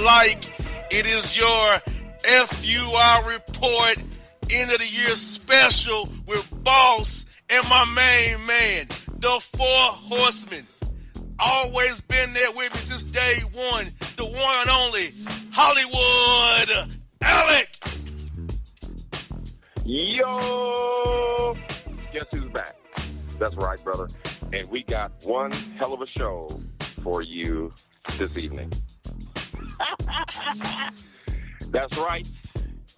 like. It is your FUI report, end of the year special with Boss and my main man, the Four Horsemen. Always been there with me since day one, the one and only Hollywood Alec. Yo, guess who's back? That's right, brother. And we got one hell of a show for you this evening. That's right.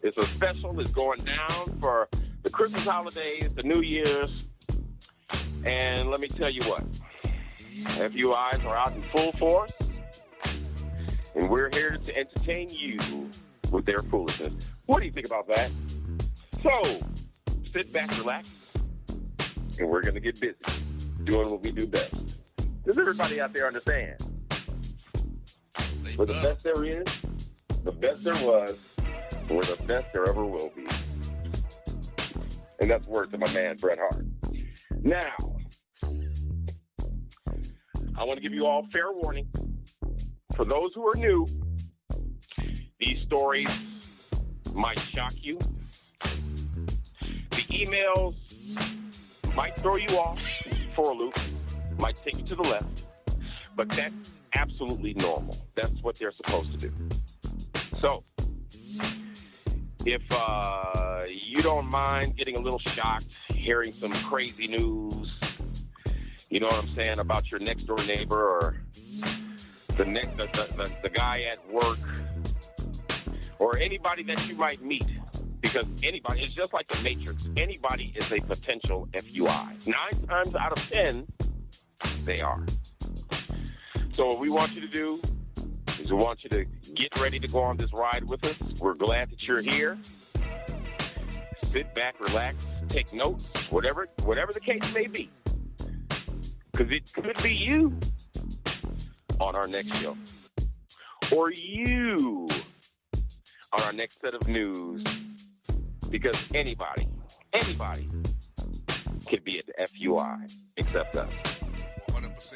It's a special. It's going down for the Christmas holidays, the New Year's. And let me tell you what. FUIs are out in full force. And we're here to entertain you with their foolishness. What do you think about that? So, sit back, relax, and we're going to get busy doing what we do best. Does everybody out there understand? We're the best there is, the best there was, we're the best there ever will be. And that's words to my man, Bret Hart. Now, I want to give you all fair warning. For those who are new, these stories might shock you. The emails might throw you off for a loop, might take you to the left, but that's absolutely normal. That's what they're supposed to do. So, if you don't mind getting a little shocked, hearing some crazy news, you know what I'm saying, about your next door neighbor or the guy at work or anybody that you might meet, because anybody, it's just like the Matrix. Anybody is a potential FUI. 9 times out of 10, they are. So what we want you to do is we want you to get ready to go on this ride with us. We're glad that you're here. Sit back, relax, take notes, whatever the case may be. Because it could be you on our next show. Or you on our next set of news. Because anybody can be at the FUI except us. 100%.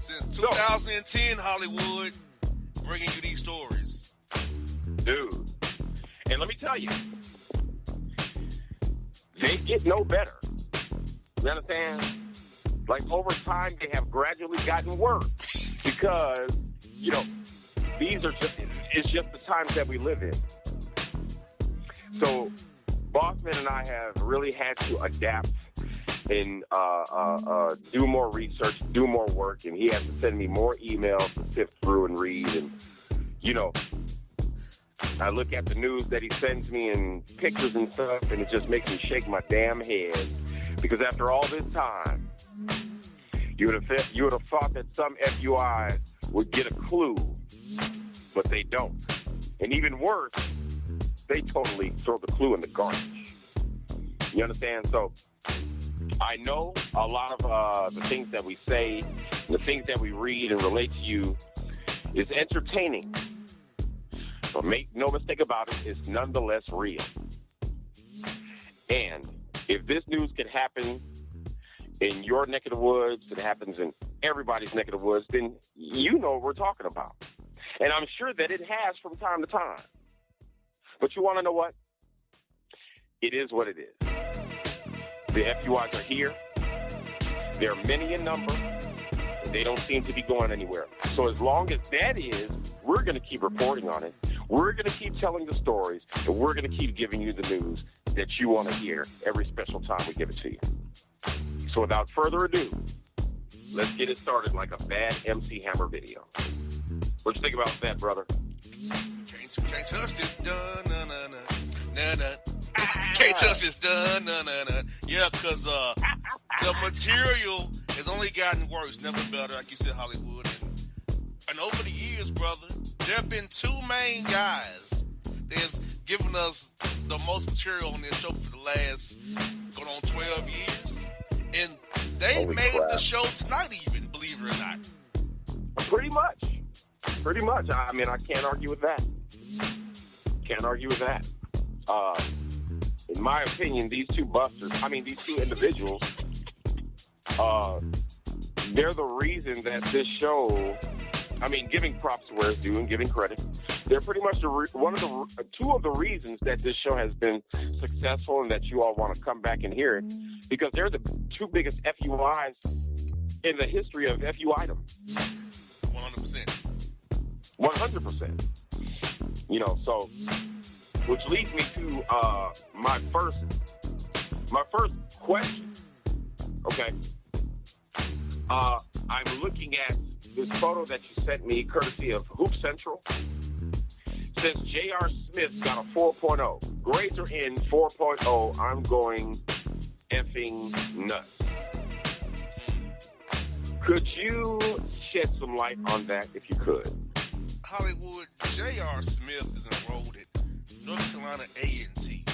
Since 2010, Hollywood, bringing you these stories. Dude. And let me tell you, they get no better. You understand? Like, over time, they have gradually gotten worse. Because, you know, it's just the times that we live in. So, Bossman and I have really had to adapt and do more research, do more work, and he has to send me more emails to sift through and read. And, you know, I look at the news that he sends me and pictures and stuff, and it just makes me shake my damn head. Because after all this time, you would have thought that some FUI would get a clue, but they don't. And even worse, they totally throw the clue in the garbage. You understand? So I know a lot of the things that we say, the things that we read and relate to you is entertaining. But make no mistake about it, it's nonetheless real. And if this news can happen in your neck of the woods, it happens in everybody's neck of the woods, then you know what we're talking about. And I'm sure that it has from time to time. But you want to know what? It is what it is. The FUIs are here. They're many in number. And they don't seem to be going anywhere. So as long as that is, we're going to keep reporting on it. We're going to keep telling the stories. And we're going to keep giving you the news that you want to hear every special time we give it to you. So without further ado, let's get it started like a bad MC Hammer video. What you think about that, brother? Can't touch this, can't touch this, Yeah, because the material has only gotten worse, never better, like you said, Hollywood. And over the years, brother, there have been two main guys that's given us the most material on this show for the last, going on 12 years. And they made the show tonight even, believe it or not. Pretty much. I mean, I can't argue with that. In my opinion, these two individuals, they're the reason that this show I mean, giving props where it's due and giving credit. They're pretty much two of the reasons that this show has been successful and that you all want to come back and hear it, because they're the two biggest FUIs in the history of FU item. 100%. 100%. You know, so, which leads me to my first question. Okay. I'm looking at this photo that you sent me, courtesy of Hoop Central. It says J.R. Smith got a 4.0. Grades are in 4.0. I'm going effing nuts. Could you shed some light on that if you could? Hollywood, J.R. Smith is enrolled at North Carolina A&T,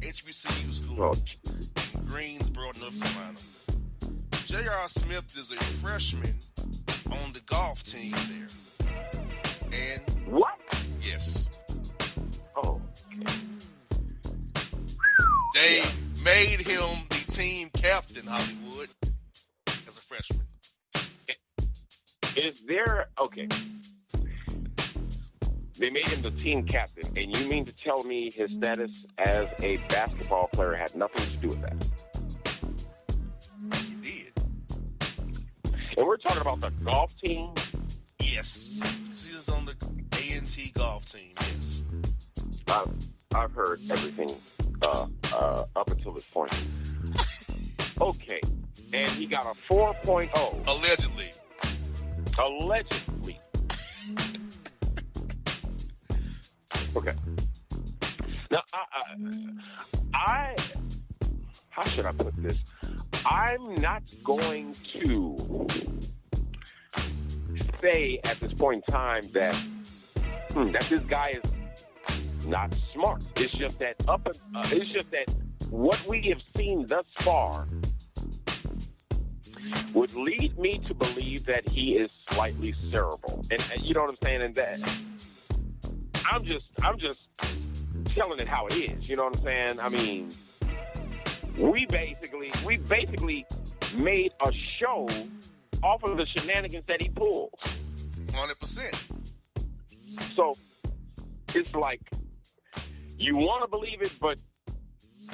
HBCU school in Greensboro, North Carolina. J.R. Smith is a freshman on the golf team there. And what? Yes. Oh. They made him the team captain, Hollywood, as a freshman. Is there, okay. They made him the team captain, and you mean to tell me his status as a basketball player had nothing to do with that? He did. And we're talking about the golf team? Yes. He was on the A&T golf team, yes. I've heard everything up until this point. Okay. And he got a 4.0. Allegedly. Okay. Now, I how should I put this? I'm not going to say at this point in time that this guy is not smart. It's just that what we have seen thus far would lead me to believe that he is slightly cerebral, and you know what I'm saying. And that I'm just telling it how it is. You know what I'm saying? I mean, we basically made a show off of the shenanigans that he pulled. 100%. So it's like you want to believe it, but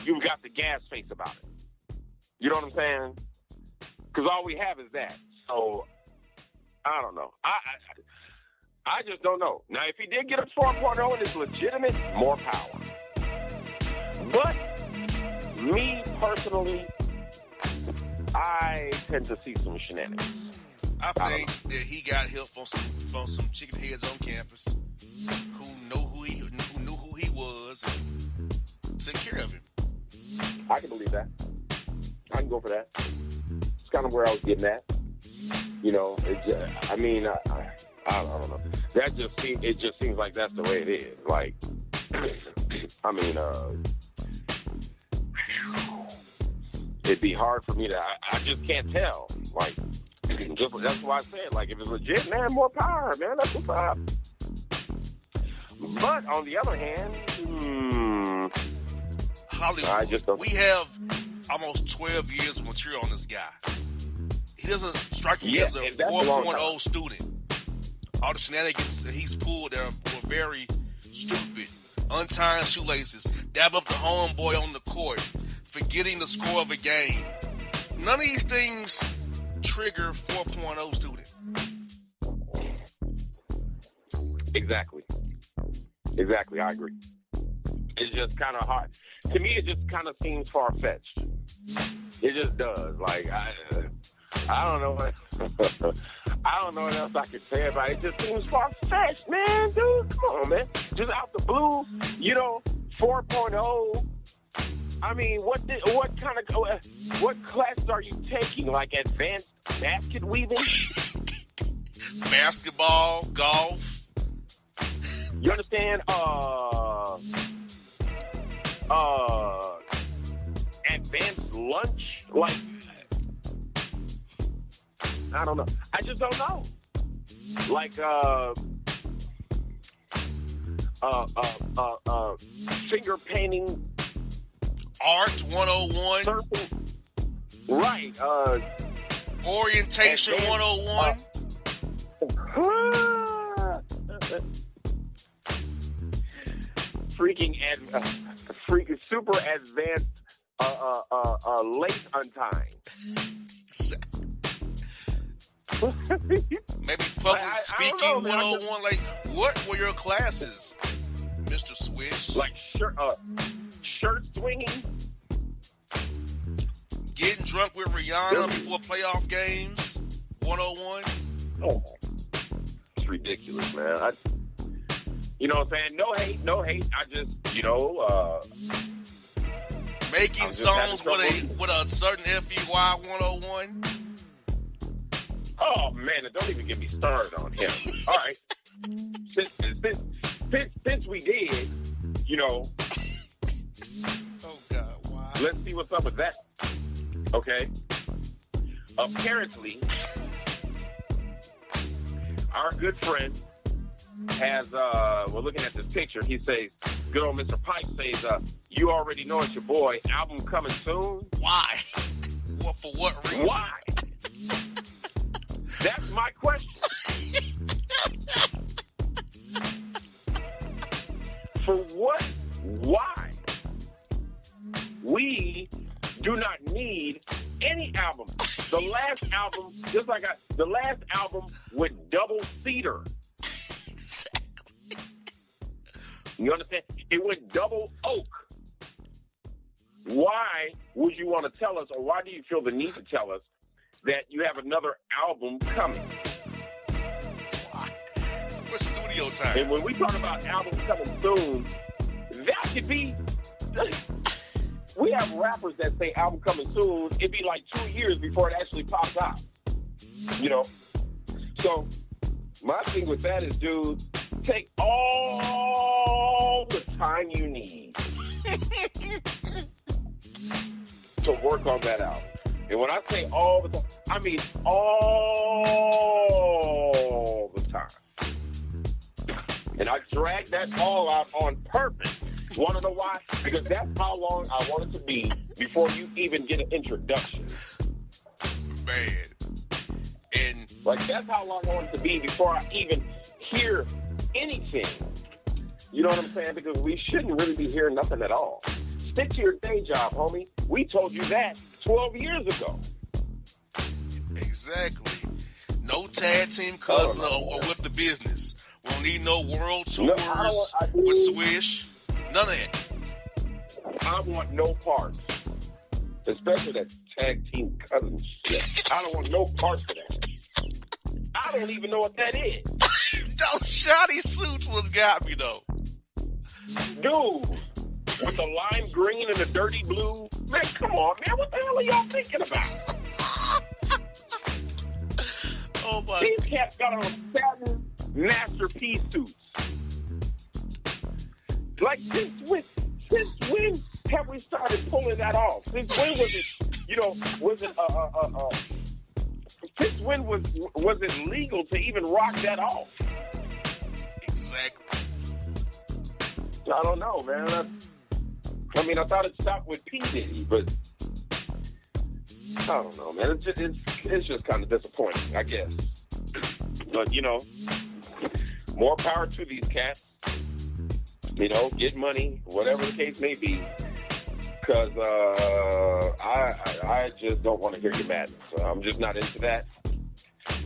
you've got the gas face about it. You know what I'm saying? Because all we have is that. So I don't know. I just don't know. Now, if he did get a 4.0 and it's legitimate, more power. But me personally, I tend to see some shenanigans. I think that he got help from some chicken heads on campus who knew who he was and took care of him. I can believe that. I can go for that. It's kind of where I was getting at. You know, I don't know. It just seems like that's the way it is. Like, I mean, it'd be hard for me to. I just can't tell. Like, that's why I said, like, if it's legit, man, more power, man. That's what's up. But on the other hand, Hollywood, we have almost 12 years of material on this guy. He doesn't strike me as a 4.0 student. All the shenanigans that he's pulled there were very stupid. Untying shoelaces, dab up the homeboy on the court, forgetting the score of a game. None of these things trigger 4.0 student. Exactly, I agree. It's just kind of hard. To me, it just kind of seems far-fetched. It just does. Like, I don't know what I don't know what else I could say about it. It just seems far-fetched, man. Dude, come on, man. Just out the blue, 4.0. I mean, what classes are you taking? Like advanced basket weaving? Basketball, golf. You understand? Advanced lunch? Like, I don't know. I just don't know. Like, finger painting. Art 101. Surfing. Right. Orientation 101. freaking super advanced lace untying. Maybe public speaking 101. Like, what were your classes, Mr. Swish? Like shirt swinging. Getting drunk with Rihanna before playoff games, 101. Oh, it's ridiculous, man. You know what I'm saying? No hate. I just, making songs with a certain FUI 101. Oh man, don't even get me started on him. All right, since we did, Oh God, why? Let's see what's up with that. Okay. Apparently, our good friend has, we're looking at this picture. He says, good old Mr. Pipe says, you already know it's your boy. Album coming soon. Why? For what reason? Why? That's my question. For what? Why? We do not need any album. The last album, the last album with double cedar. Exactly. You understand? It went double oak. Why would you want to tell us, or why do you feel the need to tell us that you have another album coming? Why? So much studio time. And when we talk about albums coming soon, that could be... We have rappers that say album coming soon. It'd be like 2 years before it actually pops out. So my thing with that is, dude, take all the time you need to work on that album. And when I say all the time, I mean all the time. And I dragged that all out on purpose. Want to know why? Because that's how long I want it to be before you even get an introduction. Man. And that's how long I want it to be before I even hear anything. You know what I'm saying? Because we shouldn't really be hearing nothing at all. Stick to your day job, homie. We told you that 12 years ago. Exactly. No tag team cousin or with the business. We don't need no world tours with Swish. None of that. I want no parts. Especially that tag team cousin shit. I don't want no parts of that. I don't even know what that is. Those shoddy suits was got me, though. Dude, with the lime green and the dirty blue. Man, come on, man. What the hell are y'all thinking about? Oh, my. These cats got on satin masterpiece suits. Like, since when have we started pulling that off? Since when was it, since when was it legal to even rock that off? Exactly. I don't know, man. I thought it stopped with P. Diddy, but I don't know, man. It's just kind of disappointing, I guess. But, more power to these cats. Get money, whatever the case may be. Because I just don't want to hear your madness. I'm just not into that.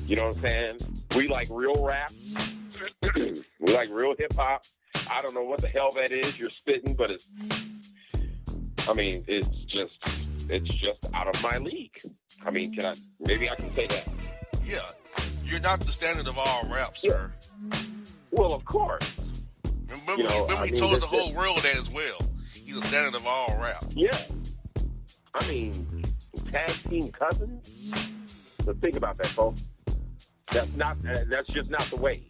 You know what I'm saying? We like real rap. We like real hip-hop. I don't know what the hell that is you're spitting, but it's just out of my league. Maybe I can say that. Yeah. You're not the standard of all rap, sir. Yeah. Well, of course. Remember he told the whole world that as well. He's a standard of all rap. Yeah. Tag team cousins? So think about that, folks. That's just not the way.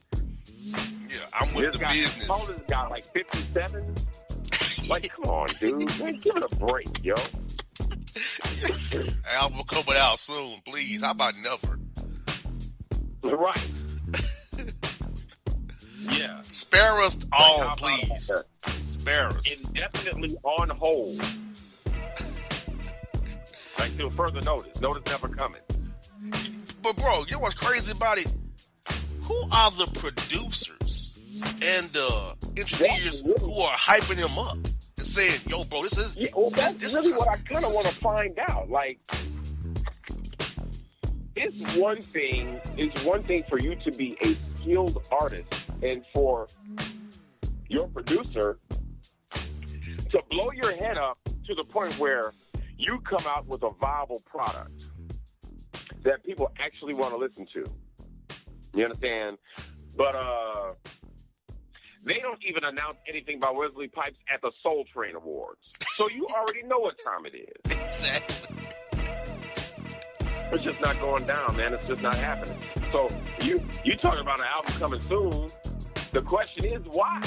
Yeah, I'm with the business. This got like 57. Like, come on, dude. Man, give it a break, yo. Yes. Album coming out soon, please. How about never? Right. Yeah. Spare us all, please. Spare us. Indefinitely on hold. Like, till further notice. Notice never coming. But, bro, you know what's crazy about it? who are the producers and the engineers who are hyping him up and saying, "Yo, bro, this is." Yeah, well, that's this really is, what I kind of want to find out. Like, it's one thing for you to be a skilled artist and for your producer to blow your head up to the point where you come out with a viable product that people actually want to listen to. You understand? But they don't even announce anything about Wesley Pipes at the Soul Train Awards. So you already know what time it is. Exactly. It's just not going down, man. It's just not happening. So you talking about an album coming soon. The question is, why?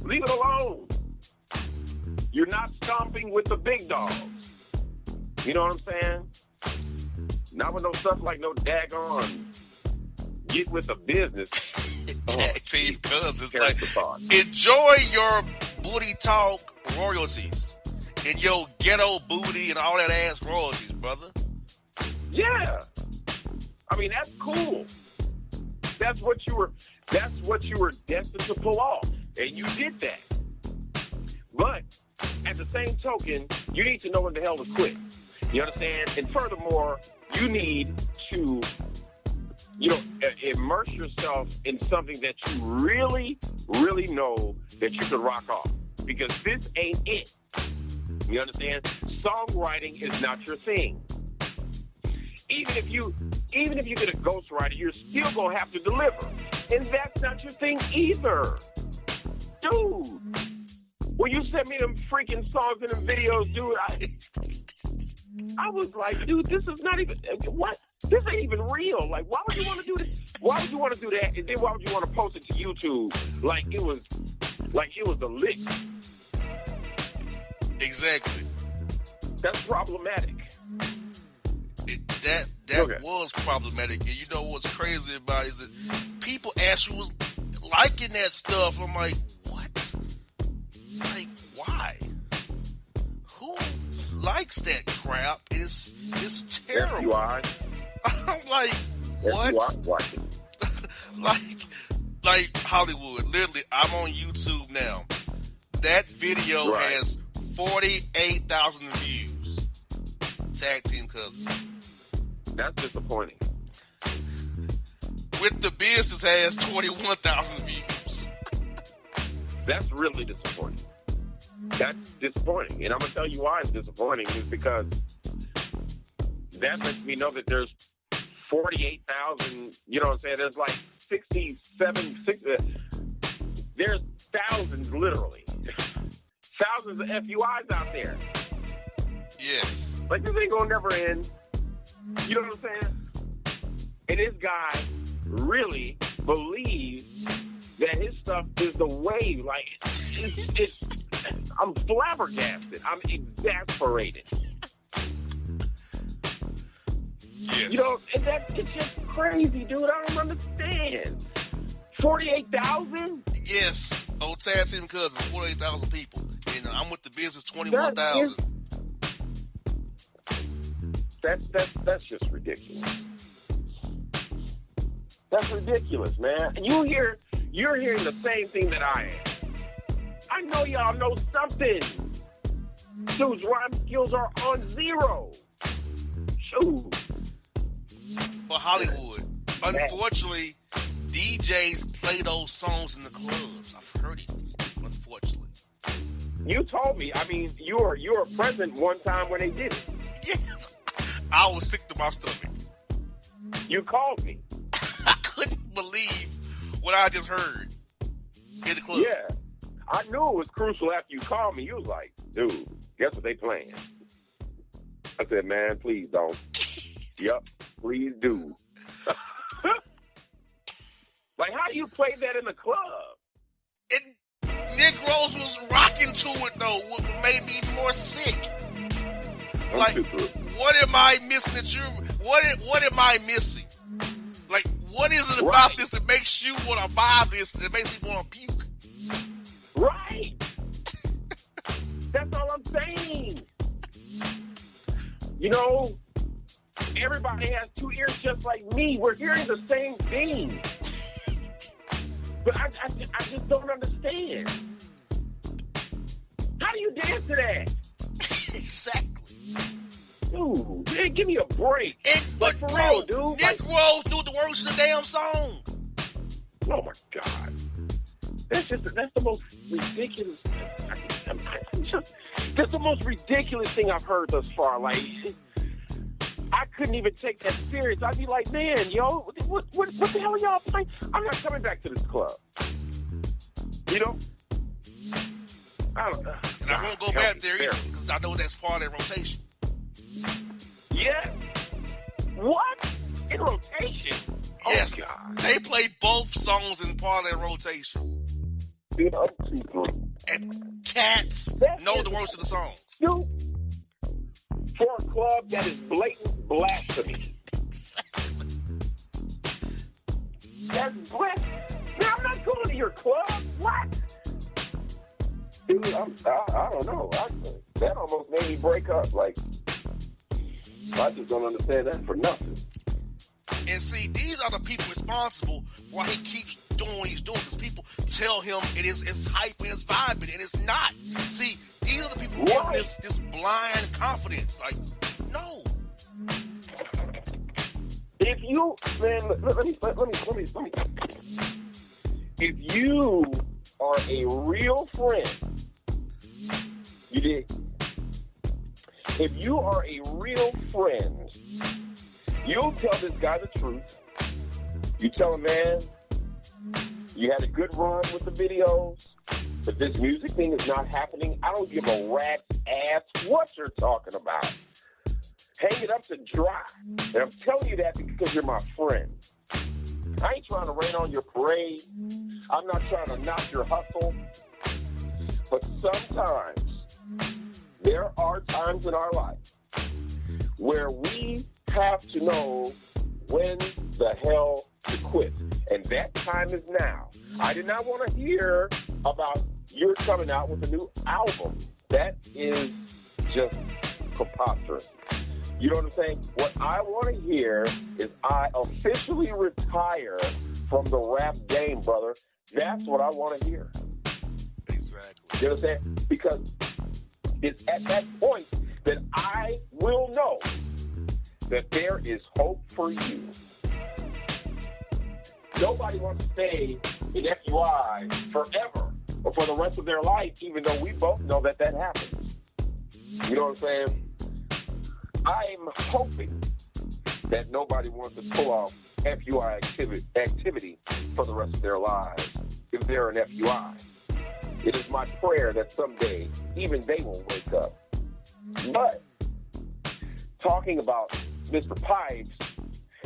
Leave it alone. You're not stomping with the big dogs. You know what I'm saying? Not with no stuff like no daggone get with the business. Tag team cousins. Like, enjoy your booty talk royalties and your ghetto booty and all that ass royalties, brother. Yeah. I mean, that's cool. That's what you were destined to pull off. And you did that. But at the same token, you need to know when the hell to quit. You understand? And furthermore, you need to, immerse yourself in something that you really, really know that you can rock off. Because this ain't it. You understand? Songwriting is not your thing. Even if you get a ghostwriter, you're still gonna have to deliver. And that's not your thing either. Dude. When you sent me them freaking songs and them videos, dude, I was like, dude, this is not even, what? This ain't even real. Like, why would you want to do this? Why would you want to do that? And then why would you want to post it to YouTube like it was a lick? Exactly. That's problematic. That was problematic. And you know what's crazy about it is that people actually was liking that stuff. I'm like, what? Like, why? Who likes that crap? It's terrible. FUI. I'm like, what? like Hollywood. Literally, I'm on YouTube now. That video has 48,000 views. Tag team cousin. That's disappointing. With the business has 21,000 views. That's really disappointing. That's disappointing. And I'm going to tell you why it's disappointing is because that lets me know that there's 48,000, you know what I'm saying? There's like 67, there's thousands, literally. Thousands of FUIs out there. Yes. Like, this ain't going to never end. You know what I'm saying? And this guy really believes that his stuff is the wave. Like, I'm flabbergasted. I'm exasperated. Yes. You know, and it's just crazy, dude. I don't understand. 48,000? Yes. Old Tag Team Cousin, 48,000 people. And I'm with the business, 21,000. That's just ridiculous. That's ridiculous, man. And you're hearing the same thing that I am. I know y'all know something. Dude's rhyme skills are on zero. Shoot. But Hollywood, unfortunately, DJs play those songs in the clubs. I've heard it, unfortunately. You told me. I mean, you were present one time when they did it. Yes. I was sick to my stomach. You called me. I couldn't believe what I just heard in the club. Yeah. I knew it was crucial after you called me. You was like, dude, guess what they playing? I said, man, please don't. Yep, please do. Like, how do you play that in the club? Negroes was rocking to it, though, what made me more sick. Like, what am I missing that you... What am I missing? Like, what is it about this that makes you want to buy this, that makes me want to puke? Right. That's all I'm saying. You know, everybody has two ears just like me. We're hearing the same thing. But I just don't understand. How do you dance to that? Exactly. Dude, man, give me a break. But for bro, real, dude. Negroes do the words in the damn song. Oh my God. That's the most ridiculous. That's the most ridiculous thing I've heard thus far. Like, I couldn't even take that serious. I'd be like, man, yo, what the hell are y'all playing? I'm not coming back to this club. You know? I don't know. And I won't go back there either because I know that's part of their rotation. Yeah. What? In rotation? Yes. Oh, God. They play both songs in part of their rotation. Dude, I'm too good. And cats know the words of the songs. Dude, for a club that is blatant blasphemy. That's blasphemy. Man, I'm not going to your club. What? Dude, I don't know. That almost made me break up. Like, I just don't understand that for nothing. And see, these are the people responsible for why he keeps doing what he's doing. Because people tell him it's hype and it's vibing, and it's not. See, these are the people who give this blind confidence. Like, no. If you, man, let me. If you are a real friend, you dig? If you are a real friend, you'll tell this guy the truth. You tell him, man, you had a good run with the videos, but this music thing is not happening. I don't give a rat's ass what you're talking about. Hang it up to dry. And I'm telling you that because you're my friend. I ain't trying to rain on your parade. I'm not trying to knock your hustle. But sometimes there are times in our life where we have to know when the hell to quit. And that time is now. I did not want to hear about you're coming out with a new album. That is just preposterous. You know what I'm saying? What I want to hear is I officially retire from the rap game, brother. That's what I want to hear. Exactly. You know what I'm saying? Because it's at that point that I will know that there is hope for you. Nobody wants to stay in FUI forever or for the rest of their life, even though we both know that happens. You know what I'm saying? I'm hoping that nobody wants to pull off FUI activity for the rest of their lives if they're an FUI. It is my prayer that someday even they will wake up. But talking about Mr. Pipes,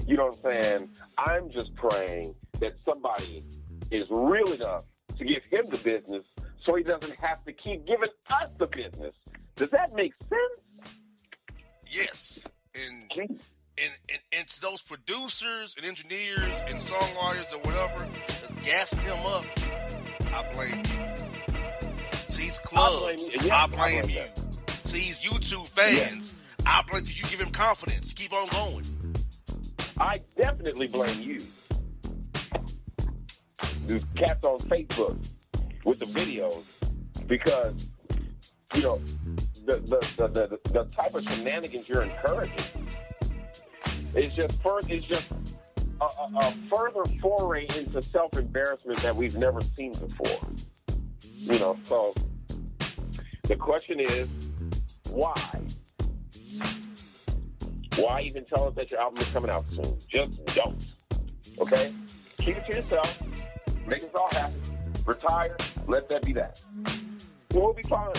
you know what I'm saying? I'm just praying that somebody is real enough to give him the business so he doesn't have to keep giving us the business. Does that make sense? Yes. And to those producers and engineers and songwriters or whatever gassing him up, I blame you. To these clubs, I blame you. To these YouTube fans, I blame because you give him confidence. Keep on going. I definitely blame you. These cats on Facebook with the videos because, you know, the type of shenanigans you're encouraging is just a further foray into self-embarrassment that we've never seen before. You know, so the question is, why? Why even tell us that your album is coming out soon? Just don't. Okay? Keep it to yourself. Make us all happy. Retire. Let that be that. We'll be fine.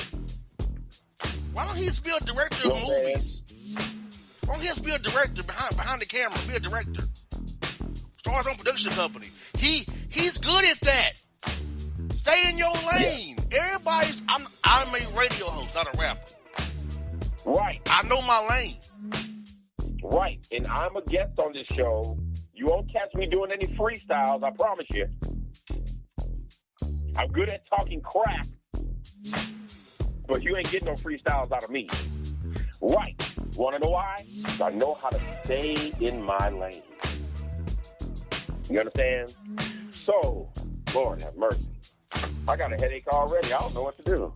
Why don't he just be a director of movies? Why don't he just be a director behind the camera? Be a director. Start his own production company. He's good at that. Stay in your lane. Yeah. I'm a radio host, not a rapper. Right. I know my lane. Right. And I'm a guest on this show. You won't catch me doing any freestyles, I promise you. I'm good at talking crap, but you ain't getting no freestyles out of me. Right. Want to know why? I know how to stay in my lane. You understand? So, Lord have mercy. I got a headache already. I don't know what to do.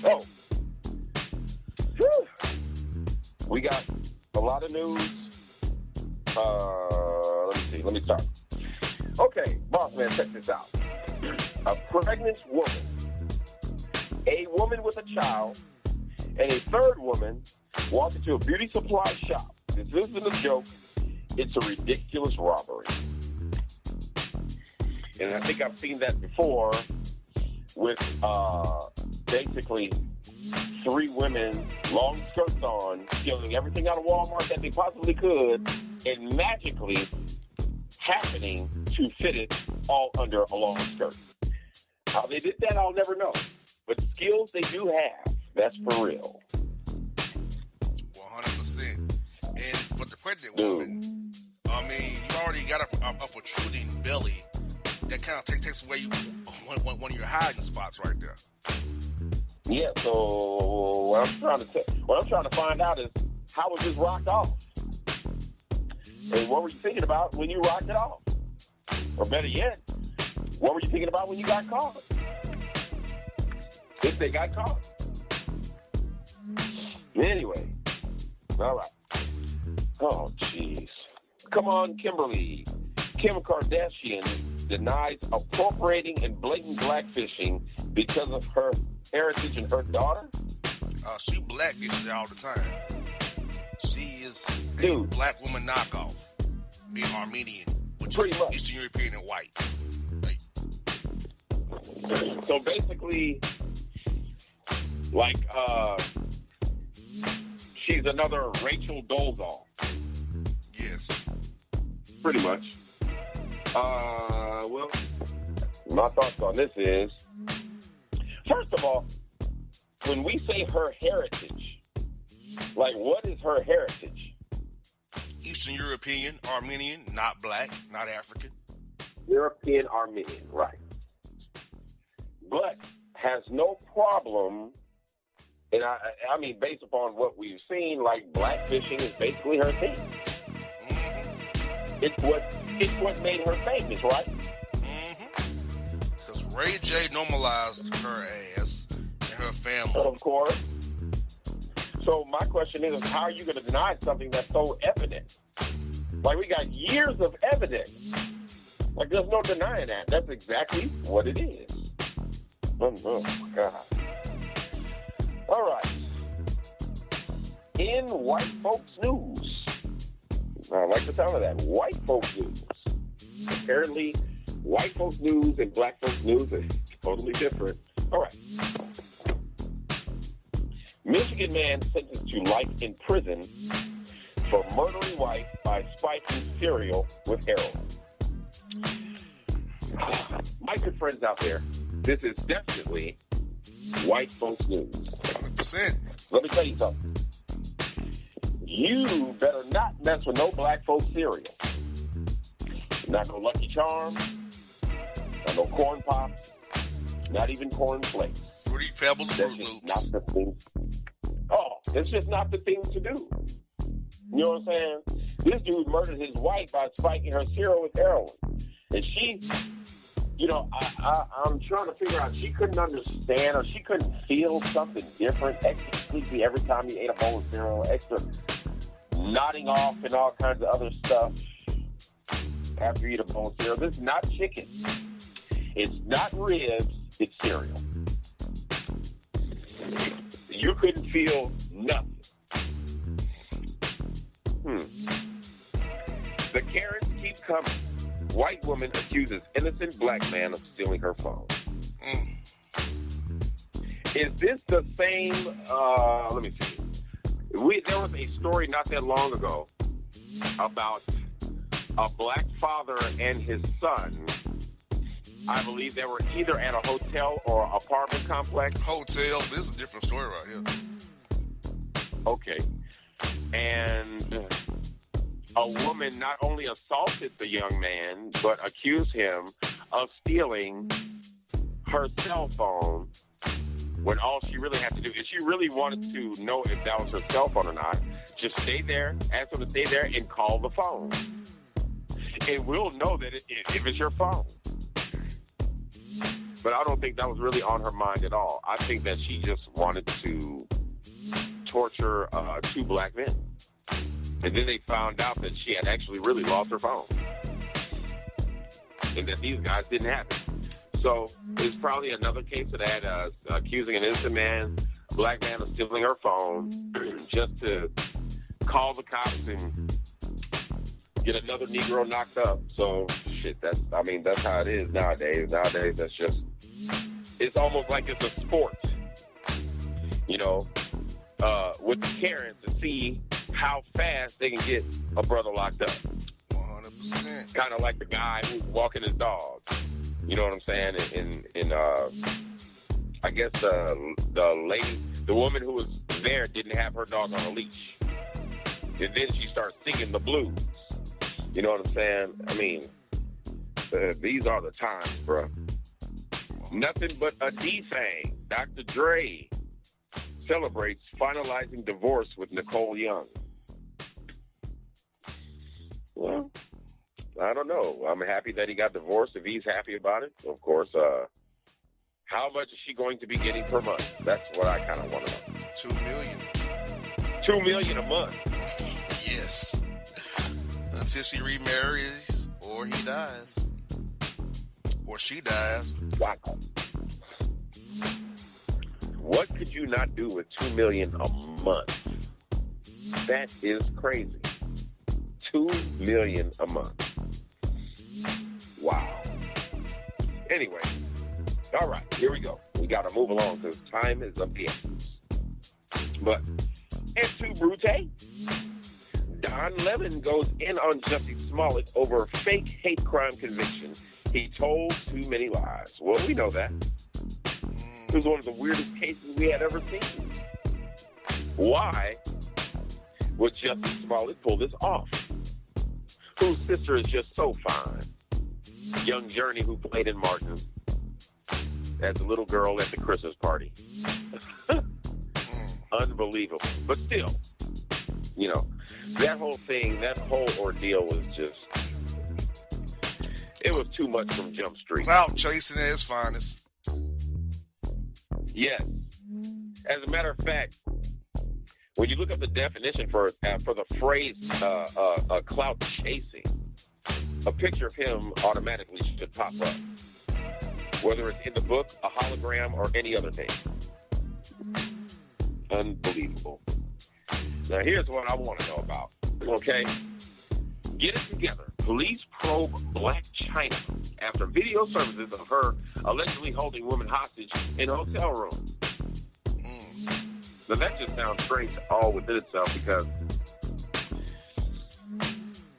Oh. Whew. We got a lot of news. Let me start. Okay, Bossman, check this out. A pregnant woman, a woman with a child, and a third woman walk into a beauty supply shop. This isn't a joke. It's a ridiculous robbery. And I think I've seen that before with basically 3 women, long skirts on, stealing everything out of Walmart that they possibly could, and magically happening to fit it all under a long skirt. How they did that, I'll never know. But skills they do have. That's for real. 100%. And for the pregnant woman, I mean, you already got a protruding belly. That kind of takes away one of your hiding spots right there. Yeah, so what I'm trying to find out is, how was this rocked off? And what were you thinking about when you rocked it off? Or better yet, what were you thinking about when you got caught? If they got caught. Anyway, all right. Oh, jeez. Come on, Kimberly. Kim Kardashian denies appropriating and blatant blackfishing because of her heritage and her daughter? She blackfishes all the time. She is a black woman knockoff, being Armenian, which pretty is much Eastern European and white. So basically, like, she's another Rachel Dolezal. Yes. Pretty much. Well, my thoughts on this is, first of all, when we say her heritage, like, what is her heritage? Eastern European, Armenian, not black, not African. European Armenian, right. But has no problem, and I mean, based upon what we've seen, like, blackfishing is basically her thing. It's what made her famous, right? Because Ray J normalized her ass and her family. Of course. So my question is, how are you going to deny something that's so evident? Like, we got years of evidence. Like, there's no denying that. That's exactly what it is. Oh, my God. All right. In white folks news. I like the sound of that. White folks news. Apparently, white folks news and black folks news are totally different. All right. Michigan man sentenced to life in prison for murdering wife by spiking cereal with heroin. My good friends out there, this is definitely white folks news. 100%. Let me tell you something. You better not mess with no black folks cereal. Not no Lucky Charms, not no Corn Pops, not even Corn Flakes. Fruity Pebbles, Fruit Loops. Not the thing. Oh, it's just not the thing to do. You know what I'm saying? This dude murdered his wife by spiking her cereal with heroin. And she, you know, I'm trying to figure out, she couldn't understand or she couldn't feel something different, extra sleepy every time he ate a bowl of cereal, extra nodding off and all kinds of other stuff after you eat a bowl of cereal. This is not chicken. It's not ribs. It's cereal. You couldn't feel nothing. The Karens keep coming. White woman accuses innocent black man of stealing her phone. Is this the same? Let me see. There was a story not that long ago about a black father and his son. I believe they were either at a hotel or apartment complex. Hotel. This is a different story right here. Okay. And a woman not only assaulted the young man, but accused him of stealing her cell phone when all she really had to do, if she really wanted to know if that was her cell phone or not, just stay there, ask her to stay there, and call the phone. And we'll know that if it's your phone. But I don't think that was really on her mind at all. I think that she just wanted to torture 2 black men. And then they found out that she had actually really lost her phone. And that these guys didn't have it. So it's probably another case of that, accusing an innocent man, a black man, of stealing her phone just to call the cops and get another Negro knocked up. So, shit, that's how it is nowadays. Nowadays, that's just, it's almost like it's a sport, you know, with the Karens to see how fast they can get a brother locked up. 100%. Kind of like the guy who's walking his dog. You know what I'm saying? And I guess the woman who was there didn't have her dog on a leash. And then she starts singing the blues. You know what I'm saying? I mean, these are the times, bro. Nothing but a D-Thang. Dr. Dre celebrates finalizing divorce with Nicole Young. Well, I don't know. I'm happy that he got divorced if he's happy about it. Of course, how much is she going to be getting per month? That's what I kind of want to know. $2 million. $2 million a month. Yes. Until she remarries or he dies. Or she dies. Wow. What could you not do with $2 million a month? That is crazy. $2 million a month. Wow. Anyway, all right, here we go. We got to move along because time is of the essence. But, and to Brute, Don Lemon goes in on Jussie Smollett over a fake hate crime conviction. He told too many lies. Well, we know that. It was one of the weirdest cases we had ever seen. Why would Jussie Smollett pull this off? Whose sister is just so fine. Young Journey, who played in Martin as a little girl at the Christmas party. Unbelievable. But still, you know, that whole thing, that whole ordeal was just, it was too much from Jump Street. Clout chasing at its finest. Yes. As a matter of fact, when you look up the definition for the phrase clout chasing, a picture of him automatically should pop up, whether it's in the book, a hologram, or any other thing. Unbelievable. Now, here's what I want to know about, okay? Get it together. Police probe Black China after video surfaces of her allegedly holding women hostage in a hotel room. Now, that just sounds strange all within itself because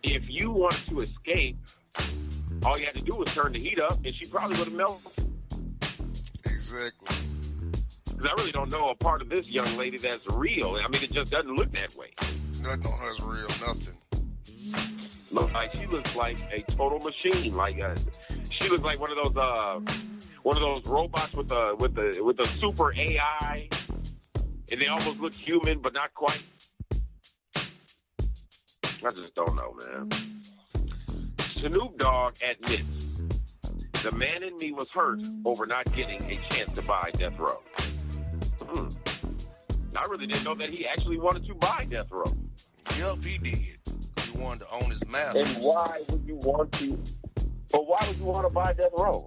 if you wanted to escape, all you had to do was turn the heat up and she probably would have melted. Exactly. Because I really don't know a part of this young lady that's real. I mean, it just doesn't look that way. Nothing on her is real. Nothing. Look, like she looks like a total machine. Like she looks like one of those robots with the super AI, and they almost look human, but not quite. I just don't know, man. Snoop Dogg admits the man in me was hurt over not getting a chance to buy Death Row. I really didn't know that he actually wanted to buy Death Row. Yep, he did. He wanted to own his masters. And why would you want to? But why would you want to buy Death Row?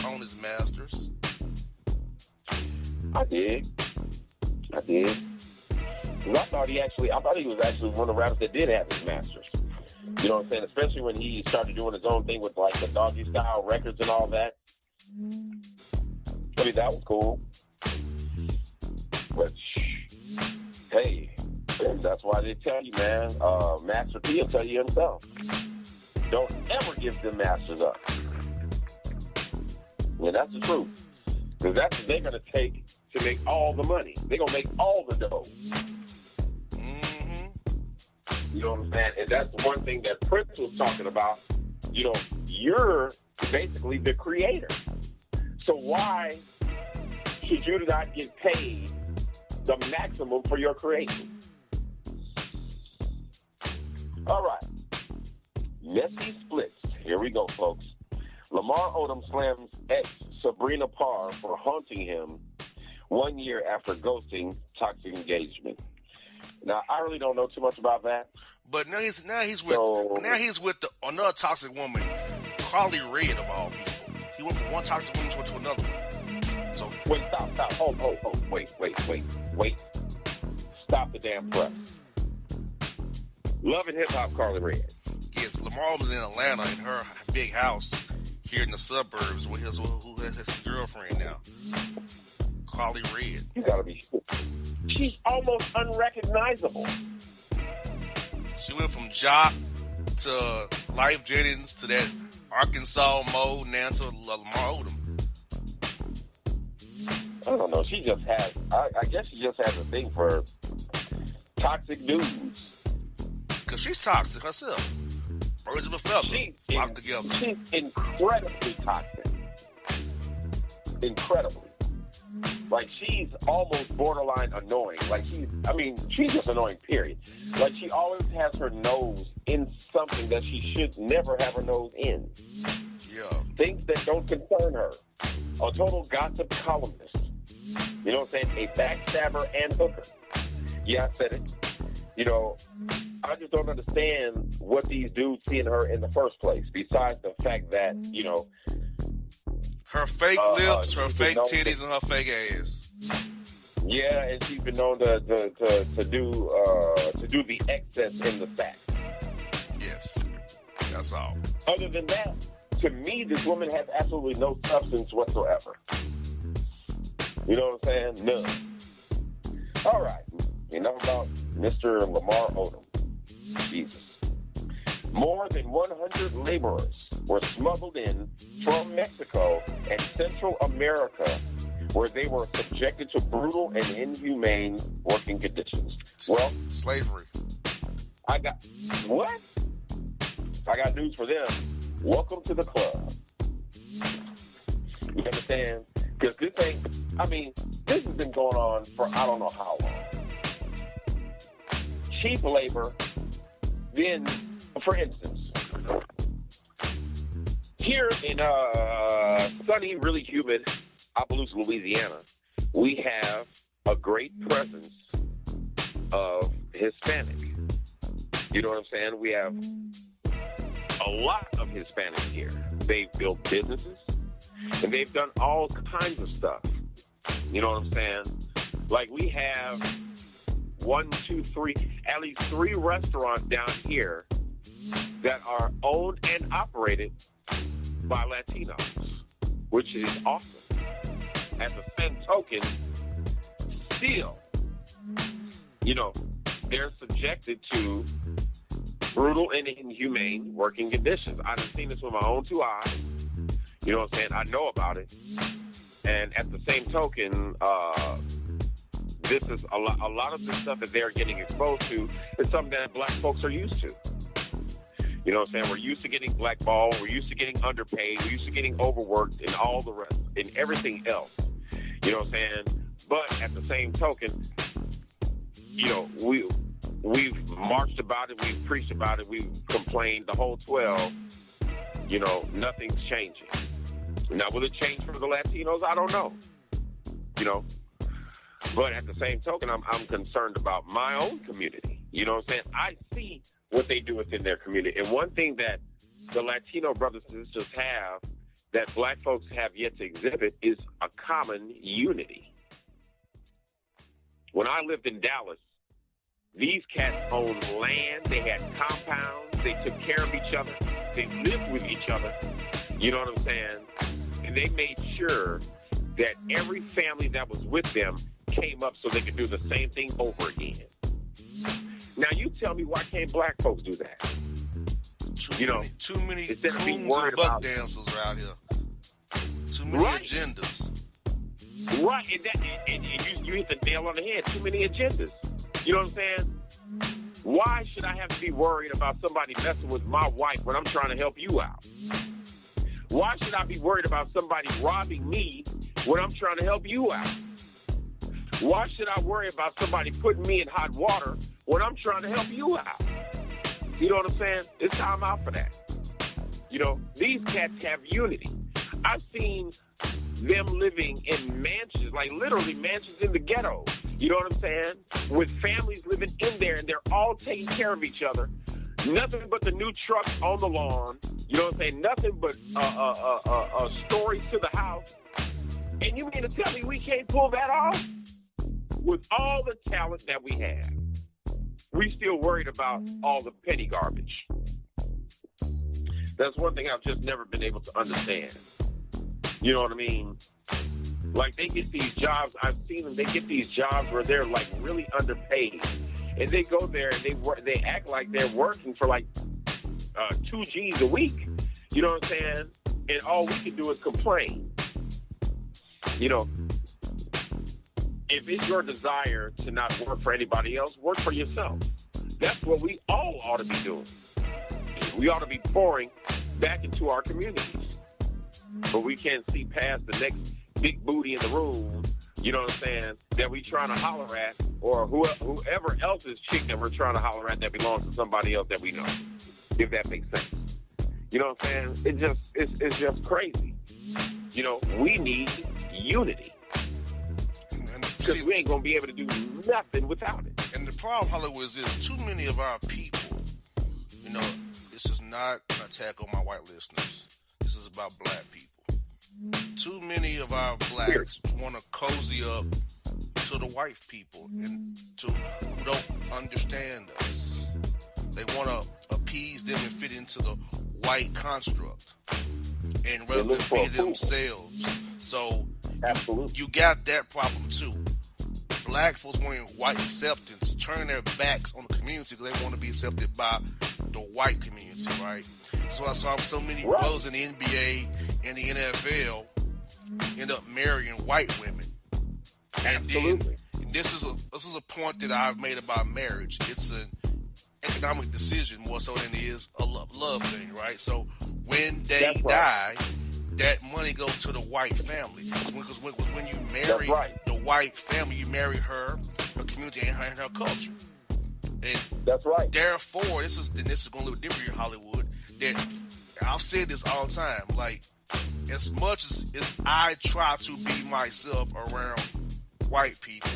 Own his masters. I did. Because I thought he was actually one of the rappers that did have his masters. You know what I'm saying? Especially when he started doing his own thing with like the Doggy Style records and all that. I mean, that was cool. But hey, that's why they tell you, man. Master P will tell you himself. Don't ever give them masters up. Yeah, that's the truth. Because that's what they're going to take to make all the money. They're going to make all the dough. You know what I'm saying? And that's one thing that Prince was talking about. You know, you're basically the creator. So why should you not get paid the maximum for your creation? All right. Messy splits. Here we go, folks. Lamar Odom slams ex Sabrina Parr for haunting him 1 year after ghosting toxic engagement. Now, I really don't know too much about that. But now he's with another toxic woman, Carly Red of all people. He went from one toxic woman to another one. So wait, stop. Oh, wait. Stop the damn press. Love and Hip Hop, Carly Red. Yes, Lamar was in Atlanta in her big house here in the suburbs with who has his girlfriend now, Carly Red. You gotta be. She's almost unrecognizable. She went from Jock to Life Jennings to that Arkansas Mo, now to Lamar Odom. I don't know. She just has. I guess she just has a thing for toxic dudes. Cause she's toxic herself. Birds of a feather flock together. She's incredibly toxic. Incredibly. Like, she's almost borderline annoying. Like, she's just annoying, period. Like, she always has her nose in something that she should never have her nose in. Yeah. Things that don't concern her. A total gossip columnist. You know what I'm saying? A backstabber and hooker. Yeah, I said it. You know, I just don't understand what these dudes see in her in the first place, besides the fact that, you know, her fake lips, her fake titties, and her fake ass. Yeah, and she's been known to do the excess in the sack. Yes, that's all. Other than that, to me, this woman has absolutely no substance whatsoever. You know what I'm saying? None. All right. Enough about Mr. Lamar Odom. Jesus. More than 100 laborers were smuggled in from Mexico and Central America, where they were subjected to brutal and inhumane working conditions. Well, slavery. I got news for them. Welcome to the club. You understand? Because this has been going on for I don't know how long. Cheap labor. Then, for instance, here in sunny, really humid Opelousas, Louisiana, we have a great presence of Hispanic. You know what I'm saying? We have a lot of Hispanics here. They've built businesses, and they've done all kinds of stuff. You know what I'm saying? Like, we have 1, 2, 3, at least 3 restaurants down here that are owned and operated by Latinos, which is awesome. At the same token, still, you know, they're subjected to brutal and inhumane working conditions. I've seen this with my own 2 eyes. You know what I'm saying? I know about it. And at the same token, this is a lot of the stuff that they're getting exposed to is something that black folks are used to. You know what I'm saying? We're used to getting blackballed. We're used to getting underpaid. We're used to getting overworked and all the rest and everything else. You know what I'm saying? But at the same token, you know, we've marched about it. We've preached about it. We've complained the whole 12. You know, nothing's changing. Now, will it change for the Latinos? I don't know. You know? But at the same token, I'm concerned about my own community. You know what I'm saying? I see what they do within their community. And one thing that the Latino brothers and sisters have that black folks have yet to exhibit is a common unity. When I lived in Dallas, these cats owned land. They had compounds. They took care of each other. They lived with each other. You know what I'm saying? And they made sure that every family that was with them came up so they could do the same thing over again. Now, you tell me, why can't black folks do that? Too many coons and buck dancers around here. Too many agendas. Right, and you hit the nail on the head. Too many agendas. You know what I'm saying? Why should I have to be worried about somebody messing with my wife when I'm trying to help you out? Why should I be worried about somebody robbing me when I'm trying to help you out? Why should I worry about somebody putting me in hot water when I'm trying to help you out? You know what I'm saying? It's time out for that. You know, these cats have unity. I've seen them living in mansions, like literally mansions in the ghetto. You know what I'm saying? With families living in there, and they're all taking care of each other. Nothing but the new trucks on the lawn. You know what I'm saying? Nothing but stories to the house. And you mean to tell me we can't pull that off? With all the talent that we have, we still worried about all the petty garbage. That's one thing I've just never been able to understand. You know what I mean? Like, they get these jobs, I've seen them, they get these jobs where they're, like, really underpaid. And they go there and they act like they're working for, like, 2 G's a week. You know what I'm saying? And all we can do is complain. You know, if it's your desire to not work for anybody else, work for yourself. That's what we all ought to be doing. We ought to be pouring back into our communities. But we can't see past the next big booty in the room, you know what I'm saying, that we trying to holler at, or whoever else's chick that we're trying to holler at that belongs to somebody else that we know, if that makes sense. You know what I'm saying? It's just crazy. You know, we need unity. Because we ain't going to be able to do nothing without it. And the problem, Hollywood, is there's too many of our people, you know, this is not an attack on my white listeners. This is about black people. Too many of our blacks want to cozy up to the white people and to who don't understand us. They want to appease them and fit into the white construct, and rather than be themselves. So you got that problem too. Black folks wanting white acceptance, turning their backs on the community because they want to be accepted by the white community, right? So I saw so many brothers in the NBA and the NFL end up marrying white women. And then this is a point that I've made about marriage. It's an economic decision more so than it is a love thing, right? So when they die, that money goes to the white family. Because when you marry the white family, you marry her community, and her culture. And that's right. Therefore, this is going to look different here in Hollywood. That I've said this all the time. Like, as much as I try to be myself around white people,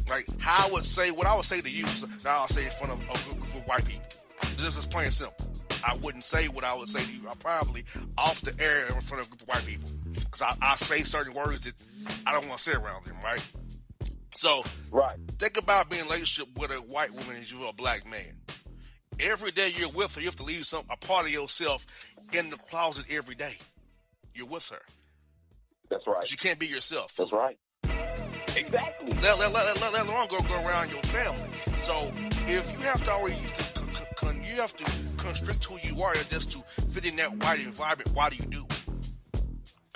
like how I would say what I would say to you, now I'll say in front of a group of white people. This is plain and simple. I wouldn't say what I would say to you. I probably off the air in front of a group of white people because I say certain words that I don't want to say around them, right? So, think about being in a relationship with a white woman as you're a black man. Every day you're with her, you have to leave a part of yourself in the closet every day. You're with her. That's right. But you can't be yourself. That's right. Exactly. Let alone go around your family. So, if you have to always you have to constrict who you are just to fit in that white environment, why do you do it?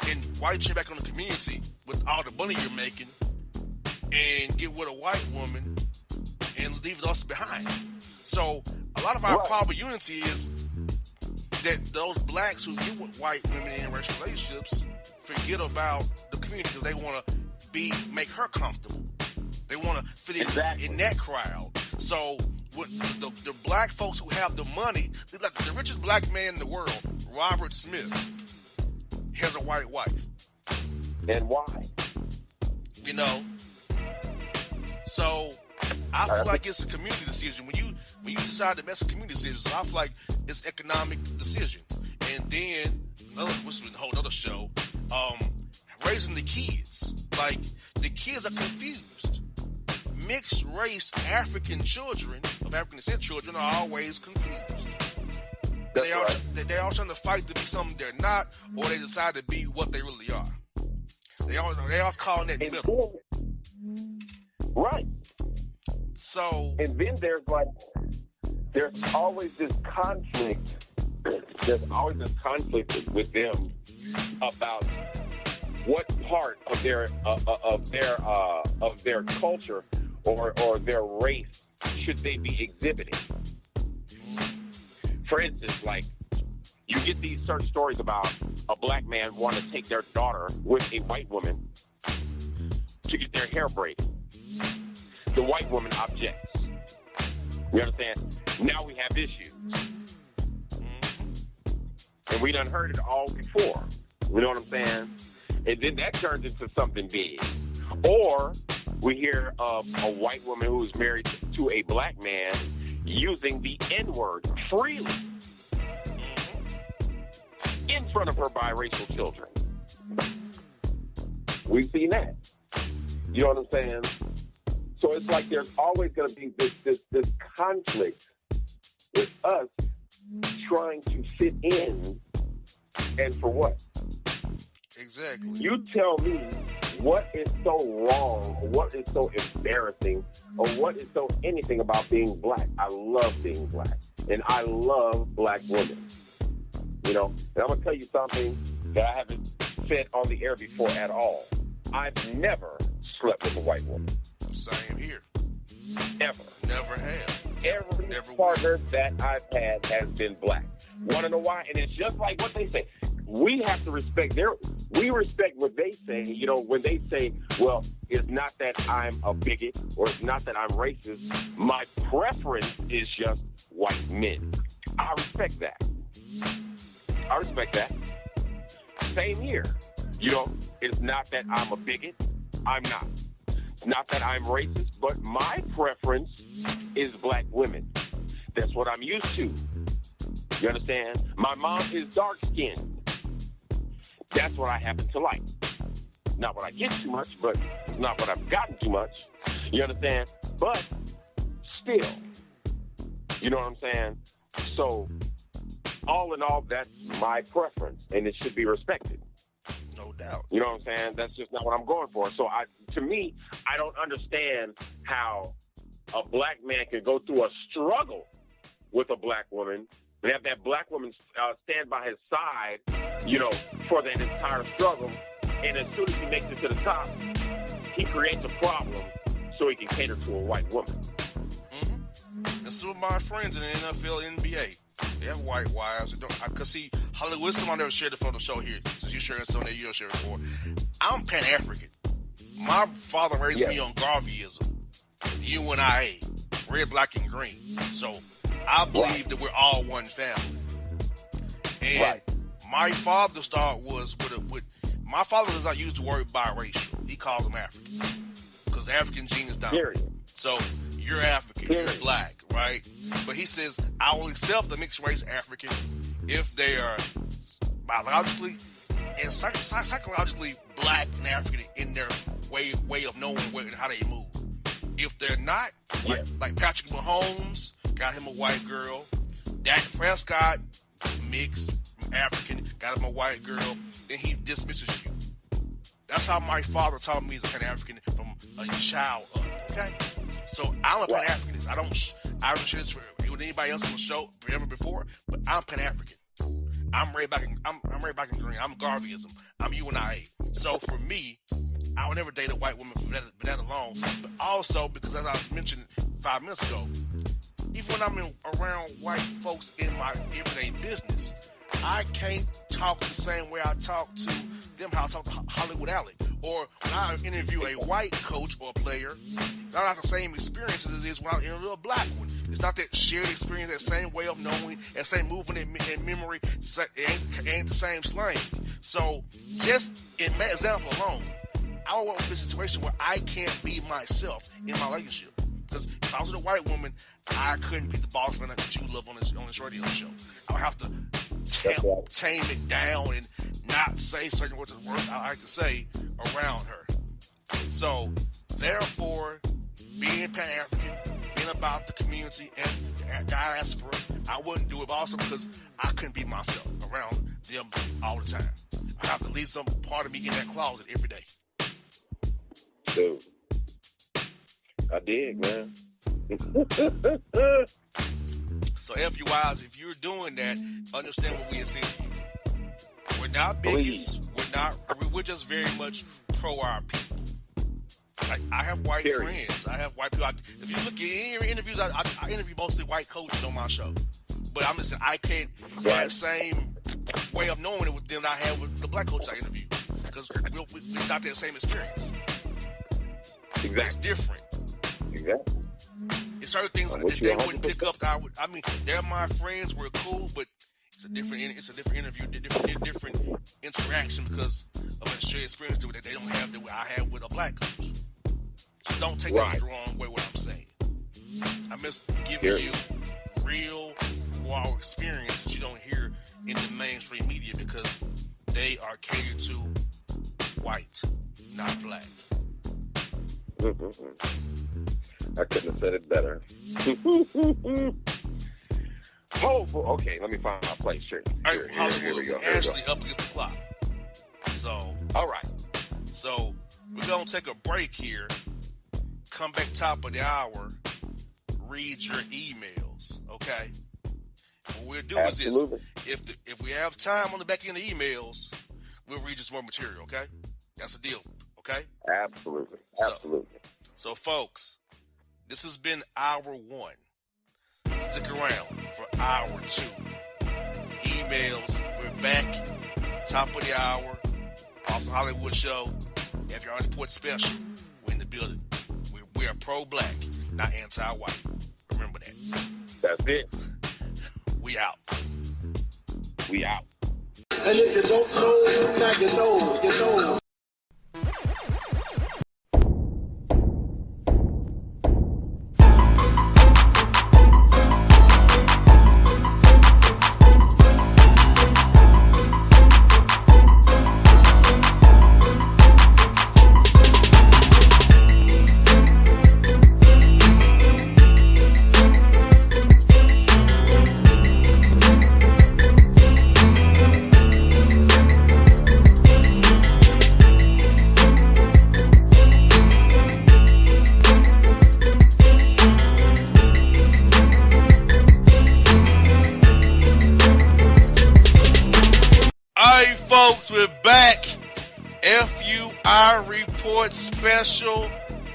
And why you check back on the community with all the money you're making and get with a white woman and leave us behind? So a lot of our problem with unity is that those blacks who get with white women in racial relationships forget about the community because they want to make her comfortable. They want to fit in that crowd. So with the black folks who have the money, like the richest black man in the world, Robert Smith, has a white wife. And why? You know? So I feel like it's a community decision. When you decide to make a community decision, so I feel like it's an economic decision. And then, which is a whole other show, raising the kids. Like, the kids are confused. Mixed race African children, of African descent children, are always confused. They're all trying to fight to be something they're not, or they decide to be what they really are. They always calling that middle. Right. So, and then there's always this conflict. There's always this conflict with them about what part of their culture or their race should they be exhibiting. For instance, like, you get these certain stories about a black man wanting to take their daughter with a white woman to get their hair braided. The white woman objects. You understand? Now we have issues. And we done heard it all before. You know what I'm saying? And then that turns into something big. Or we hear of a white woman who's married to a black man using the N-word freely in front of her biracial children. We've seen that. You know what I'm saying? So it's like there's always going to be this conflict with us trying to fit in, and for what? Exactly. You tell me what is so wrong, or what is so embarrassing, or what is so anything about being black. I love being black, and I love black women. You know, and I'm going to tell you something that I haven't said on the air before at all. I've never slept with a white woman. Same here. Ever. Never have. Every Never partner that I've had has been black. Want to know why? And it's just like what they say. We have to respect we respect what they say. You know, when they say, well, it's not that I'm a bigot or it's not that I'm racist. My preference is just white men. I respect that. I respect that. Same here. You know, it's not that I'm a bigot. I'm not. It's not that I'm racist, but my preference is black women. That's what I'm used to. You understand? My mom is dark-skinned. That's what I happen to like. Not what I get too much, but it's not what I've gotten too much. You understand? But still, you know what I'm saying? So, all in all, that's my preference, and it should be respected. No doubt. You know what I'm saying? That's just not what I'm going for. So, to me, I don't understand how a black man can go through a struggle with a black woman and have that black woman stand by his side, you know, for that entire struggle. And as soon as he makes it to the top, he creates a problem so he can cater to a white woman. Mm-hmm. And some of my friends in the NFL, NBA, they have white wives. Because, see, Hollywood, someone never shared it on the show here. Since you sharing something that you don't share it for. I'm Pan-African. My father raised me on Garveyism, UNIA, red, black, and green. So I believe that we're all one family. And my father's thought was my father does not use the word biracial. He calls them African because the African gene is dominant. So you're African, you're black, right? But he says I will accept the mixed race African if they are biologically and psychologically black and African in their way of knowing how they move. If they're not, like Patrick Mahomes, got him a white girl. Dak Prescott, mixed African, got him a white girl. Then he dismisses you. That's how my father taught me as a Pan-African from a child up. Okay, so I'm a Pan-Africanist. I don't share this with anybody else on the show ever before, but I'm Pan-African. I'm right back in green. I'm Garveyism. I'm UNIA. So for me, I would never date a white woman for that alone. But also because, as I was mentioning 5 minutes ago, even when I'm around white folks in my everyday business, I can't talk the same way I talk to them how I talk to Hollywood Alec. Or when I interview a white coach or player, it's not the same experience as it is when I interview a black one. It's not that shared experience, that same way of knowing, that same movement and memory. It ain't the same slang. So just in that example alone, I don't want to be in a situation where I can't be myself in my relationship. Because if I was with a white woman, I couldn't be the Bossman that you love on this radio show. I would have to tame it down and not say certain words of words I like to say around her. So, therefore, being Pan-African, being about the community and diaspora, I wouldn't do it also because I couldn't be myself around them all the time. I have to leave some part of me in that closet every day. Dude, I dig, man. So, FUIs, if you're doing that, understand what we are saying. We're not bigots. We're just very much pro our people. Like, I have white friends. I have white people. If you look at any interviews, I interview mostly white coaches on my show. But I'm just saying, I can't have that same way of knowing it with them that I have with the black coaches I interview. Because we're not that same experience. Exactly. It's different. Exactly. It's certain things that they wouldn't pick up. They're my friends. We're cool, but It's a different interview, different interaction because of a shared experience that they don't have that I have with a black coach. So don't take that the wrong way what I'm saying. I'm just giving you real, raw experience that you don't hear in the mainstream media because they are catered to white, not black. I couldn't have said it better. Okay, let me find my place. Here we go. Ashley up against the clock. So, all right. So, we're going to take a break here. Come back top of the hour. Read your emails, okay? What we'll do is this. If we have time on the back end of the emails, we'll read just more material, okay? That's the deal, okay? Absolutely. So, folks, this has been hour 1. Stick around for hour 2. Emails. We're back. Top of the hour. Awesome Hollywood Show. FUI Report Special. We're in the building. We are pro-black, not anti-white. Remember that. That's it. We out. We out. And if you don't know, now you know. We're back. FUI Report Special.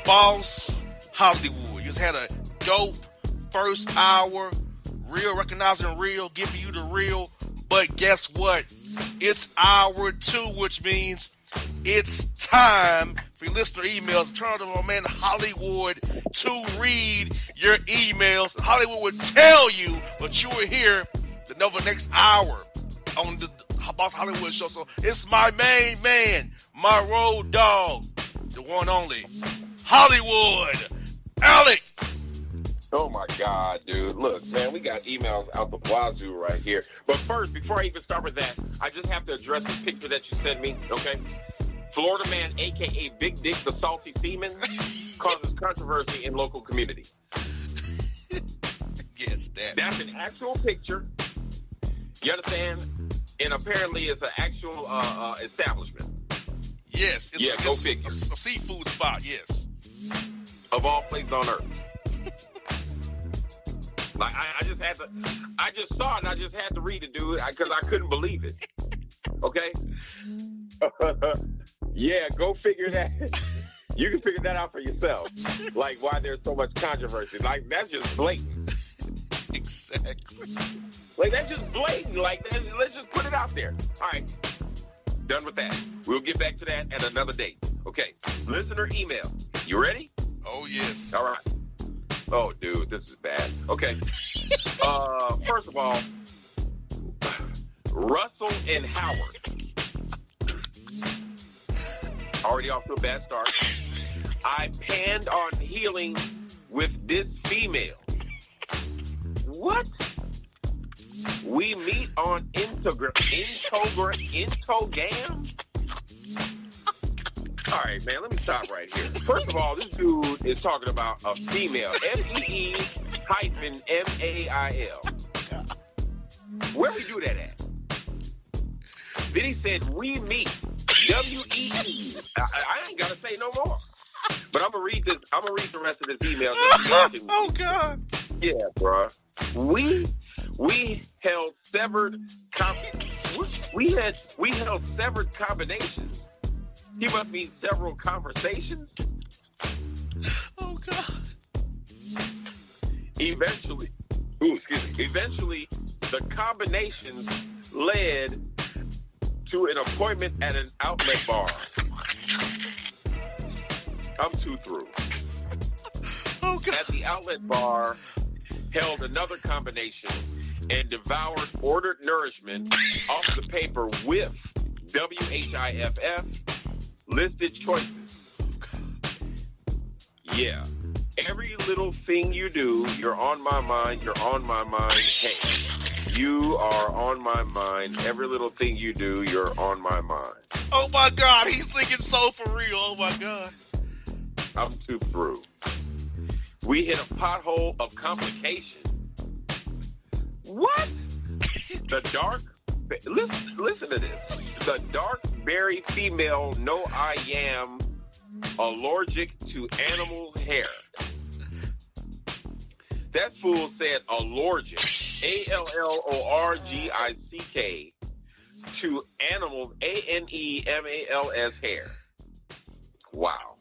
Boss Hollywood. You just had a dope first hour. Real, recognizing real, giving you the real. But guess what? It's hour 2, which means it's time for your listener emails. Turn to my man Hollywood to read your emails. Hollywood would tell you what you will hear the next hour on the Boss Hollywood Show. So it's my main man, my road dog, the one only, Hollywood. Alec. Oh my God, dude. Look, man, we got emails out the wazoo right here. But first, before I even start with that, I just have to address the picture that you sent me, okay? Florida man, a.k.a. Big Dick, the Salty Seaman, causes controversy in local community. Yes, that's an actual picture. You understand? And apparently it's an actual establishment. Yes. Go figure. A seafood spot, yes. Of all places on earth. Like, I just saw it and I just had to read it, dude, because I couldn't believe it. Okay? Yeah, go figure that. You can figure that out for yourself. Like, why there's so much controversy. Like, that's just blatant. Exactly. Like, that's just blatant. Like, let's just put it out there. All right. Done with that. We'll get back to that at another date. Okay. Listener email. You ready? Oh, yes. All right. Oh, dude, this is bad. Okay. First of all, Russell and Howard. Already off to a bad start. I planned on healing with this female. What? We meet on Intogam? All right, man, let me stop right here. First of all, this dude is talking about a female. FEE-MAIL. Where we do that at? Then he said, we meet. WEE. I ain't got to say no more. But I'm going to read this. I'm going to read the rest of this email. Oh, God. Yeah, bro. We held severed severed combinations. He must mean several conversations. Oh, God. Eventually, the combinations led to an appointment at an outlet bar. I'm too through. Oh, God. At the outlet bar, held another combination, and devoured ordered nourishment off the paper with WHIFF listed choices. Yeah. Every little thing you do, you're on my mind, you're on my mind. Hey, you are on my mind. Every little thing you do, you're on my mind. Oh, my God. He's thinking so for real. Oh, my God. I'm too through. We hit a pothole of complication. What? Listen to this. The dark berry female, no, I am allergic to animal hair. That fool said allergic, ALLORGICK, to animals, ANEMALS hair. Wow.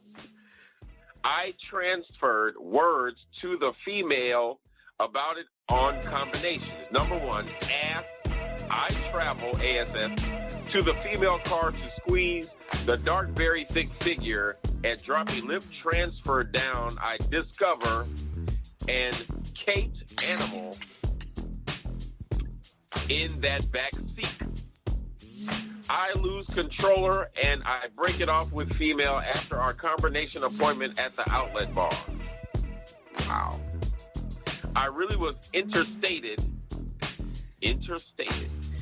I transferred words to the female about it on combinations. Number one, ask, I travel, ASF, to the female car to squeeze the dark, very thick figure and drop a lip transfer down. I discover and Kate animal in that back seat. I lose controller and I break it off with female after our combination appointment at the outlet bar. Wow. I really was interstated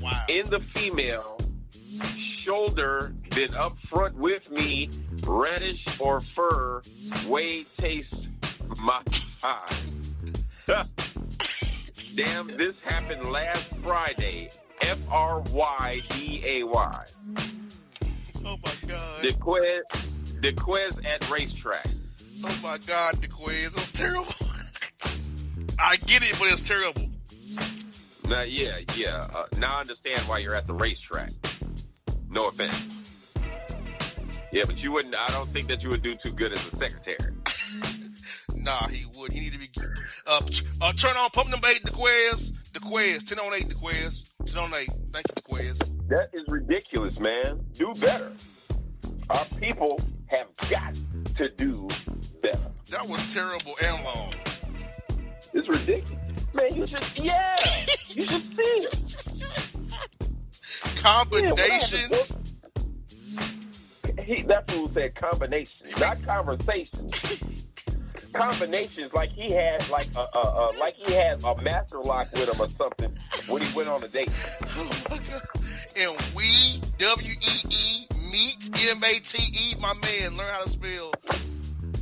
wow. in the female, shoulder been up front with me, reddish or fur, way taste my eye. Damn, this happened last Friday. FRYDAY. Oh my God. DeQuez at racetrack. Oh my God, DeQuez. That's terrible. I get it, but it's terrible. Now, yeah. Now I understand why you're at the racetrack. No offense. Yeah, but you wouldn't. I don't think that you would do too good as a secretary. Nah, he would. He need to be. Turn on pump number 8, DeQuez. DeQuez, 10 on 8, DeQuez. 10 on 8. Thank you, DeQuez. That is ridiculous, man. Do better. Our people have got to do better. That was terrible and long. It's ridiculous. Man, you should see it. Combinations. That's who said combinations, not conversations. Combinations like he had a master lock with him or something when he went on a date. Oh my God. And we, WEE, meet, MATE, my man, learn how to spell.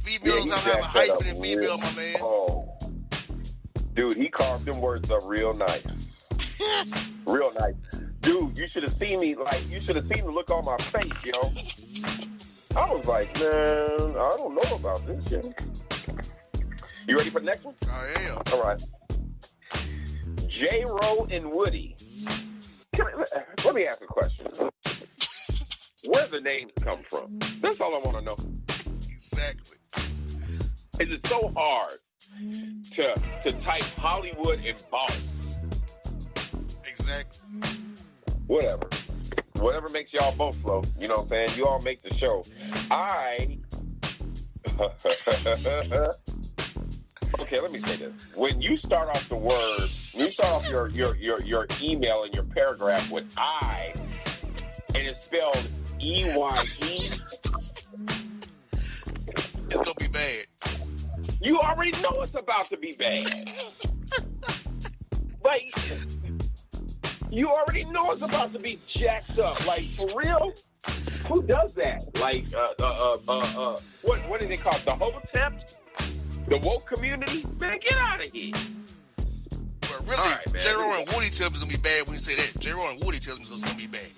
Female does not have a hyphen in female, my man. Oh. Dude, he carved them words up real nice. Real nice. Dude, you should have seen me, you should have seen the look on my face, yo. I was like, man, I don't know about this shit. You ready for the next one? I am. All right. J-Ro and Woody. Let me ask a question. Where the names come from? That's all I want to know. Exactly. Is it so hard to type Hollywood and boss? Exactly. Whatever makes y'all both flow. You know what I'm saying? You all make the show. Okay, let me say this. When you start off your email and your paragraph with I, and it's spelled EYE, it's going to be bad. You already know it's about to be bad. Like, you already know it's about to be jacked up. Like, for real? Who does that? Like, what do they call it? The Hotep? The woke community? Man, get out of here. Well, really, right, J-Ro and Woody tells me it's going to be bad when you say that. J-Ro and Woody tells me it's going to be bad.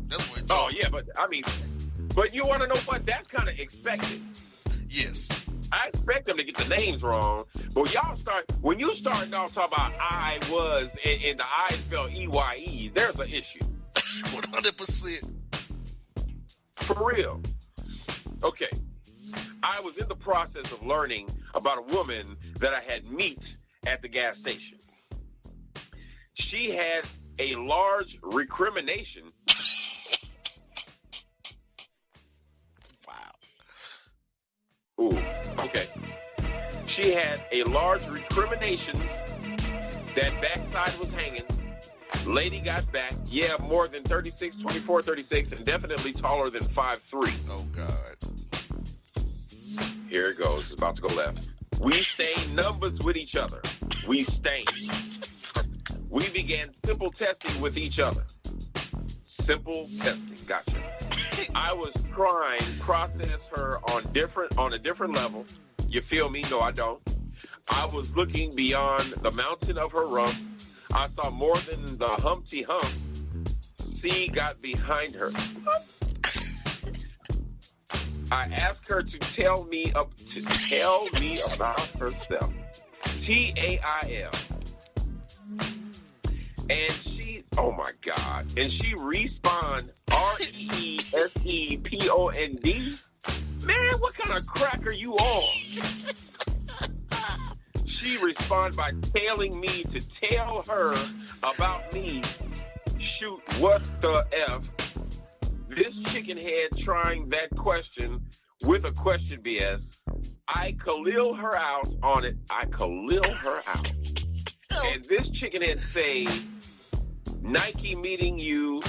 That's what it's Oh, yeah, but you want to know what? That's kind of expected. Yes. I expect them to get the names wrong, but when you start off talking about I was, and the I spell EYE, there's an issue. 100%. For real. Okay. I was in the process of learning about a woman that I had met at the gas station. She had a large recrimination. Wow. Ooh, okay. She had a large recrimination That backside was hanging. Lady got back. Yeah, more than 36, 24, 36, and definitely taller than 5'3". Oh, God. Here it goes. It's about to go left. We stained numbers with each other. We stained. We began simple testing with each other. Simple testing. Gotcha. I was trying to process her on a different level. You feel me? No, I don't. I was looking beyond the mountain of her rump. I saw more than the Humpty Hump. C got behind her. I asked her to tell me about herself. TAIL. And she, oh my God. And she respond RESEPOND. Man, what kind of crack are you on? She respond by telling me to tell her about me. Shoot, what the F? This chicken head trying that question with a question BS. I Khalil her out on it. I Khalil her out. And this chicken head say, Nike meeting you.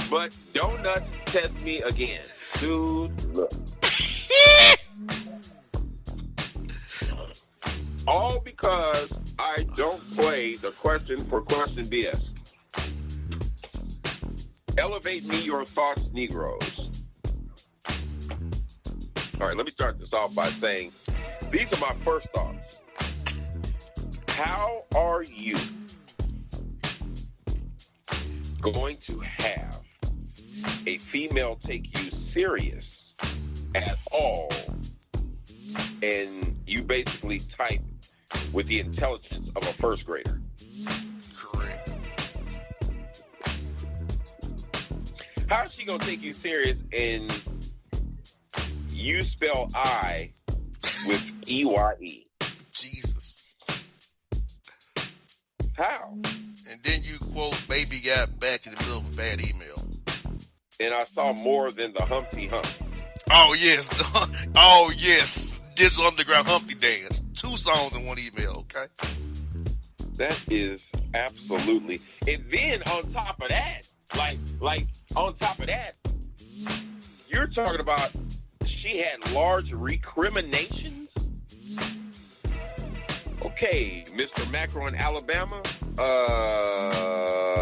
But donuts test me again. Dude, look. All because I don't play the question for question BS. Elevate me your thoughts, Negroes. All right, let me start this off by saying, these are my first thoughts. How are you going to have a female take you serious at all, and you basically type with the intelligence of a first grader? Correct. How is she going to take you serious and you spell I with EYE? Jesus. How? And then you quote Baby Got Back in the middle of a bad email. And I saw more than the Humpty Hump. Oh, yes. Oh, yes. Digital Underground Humpty Dance. 2 songs in one email, okay? That is absolutely. And then on top of that, like on top of that, you're talking about she had large recriminations? Okay, Mr. Macro in Alabama,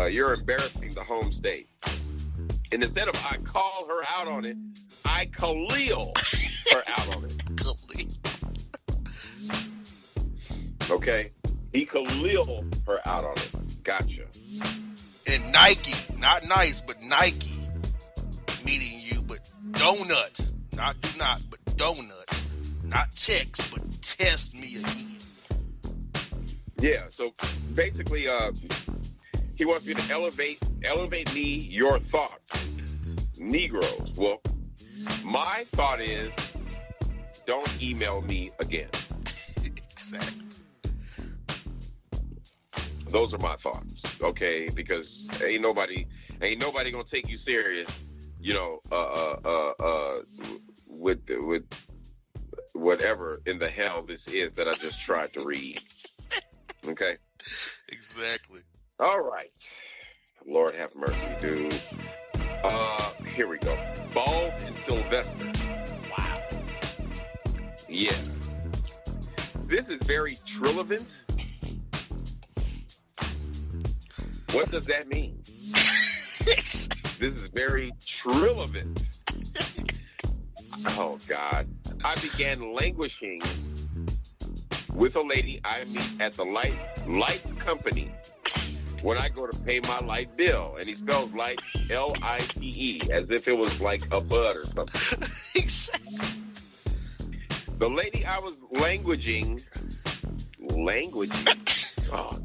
you're embarrassing the home state. And instead of I call her out on it, I Khalil her out on it. Okay? He Khalil her out on it. Gotcha. And Nike, not nice, but Nike meeting you, but donut. Not do not, but donut. Not text, but test me again. Yeah, so basically, he wants me to elevate me your thoughts. Negroes. Well, my thought is, don't email me again. Exactly. Those are my thoughts, okay? Because ain't nobody gonna take you serious, you know, with whatever in the hell this is that I just tried to read. Okay? Exactly. All right. Lord have mercy, dude. Here we go. Bald and Sylvester. Wow. Yeah. This is very trilevant. What does that mean? This is very trilevant. Oh, God. I began languishing with a lady I meet at the light company when I go to pay my light bill. And he spells light L-I-T-E as if it was like a bud or something. Exactly. The lady I was languishing. Oh.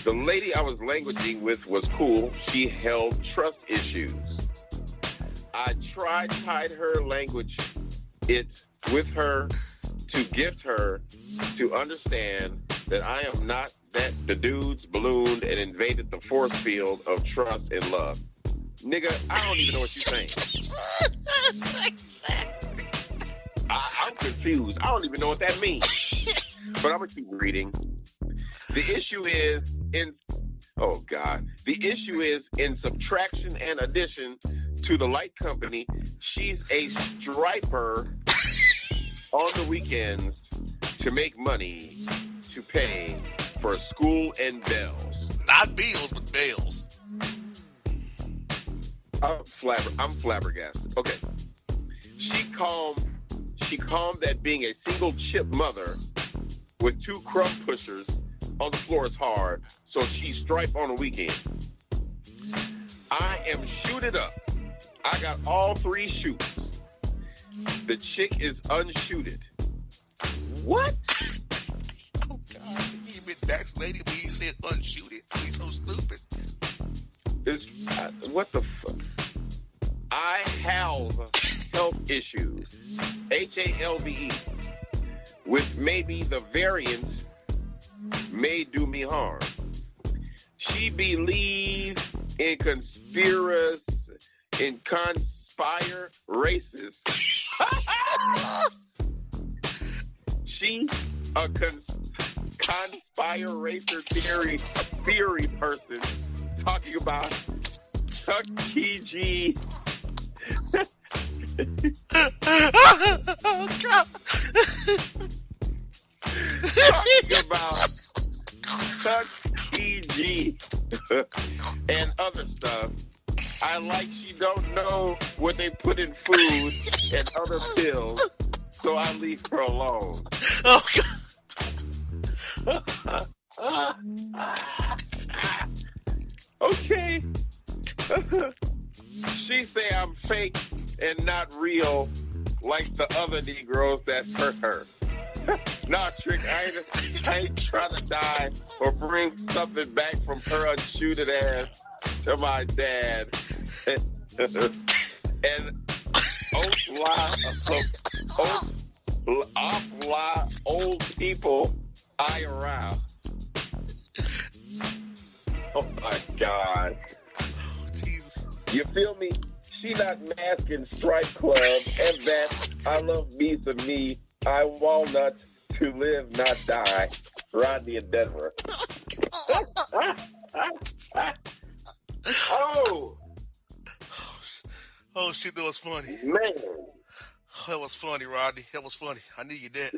The lady I was languishing with was cool. She held trust issues. I tried her language it with her to gift her to understand that I am not that the dudes ballooned and invaded the force field of trust and love. Nigga, I don't even know what you're saying. Exactly. I'm confused. I don't even know what that means. But I'm going to keep reading. The issue is in subtraction and addition to the light company. She's a striper on the weekends to make money to pay for school and bells. Not bills, but bells. I'm flabbergasted. Okay. She calmed that being a single chip mother with 2 crumb pushers on the floor is hard, so she stripe on the weekend. I am shooted up. I got all 3 shoots. The chick is unshooted. What? Oh, God. He been vaccinated when he said unshooted. He's so stupid. What the fuck? I have health issues. HALVE. With maybe the variant may do me harm. She believes in conspire races. She a conspire racer theory person talking about Tuskegee. Oh, God. Talking about Tuskegee and other stuff. I like she don't know what they put in food and other pills, so I leave her alone. Oh, God. Okay. She say I'm fake and not real like the other Negroes that hurt her. Nah, Trick, I ain't trying to die or bring something back from her unshooted ass to my dad. And old people I around. Oh my God. Jesus. You feel me? She not masking Stripe Club and that I love me some me. I walnut to live, not die. Rodney in Denver. Oh, shit, that was funny. Man. That was funny, Rodney. That was funny. I knew you did.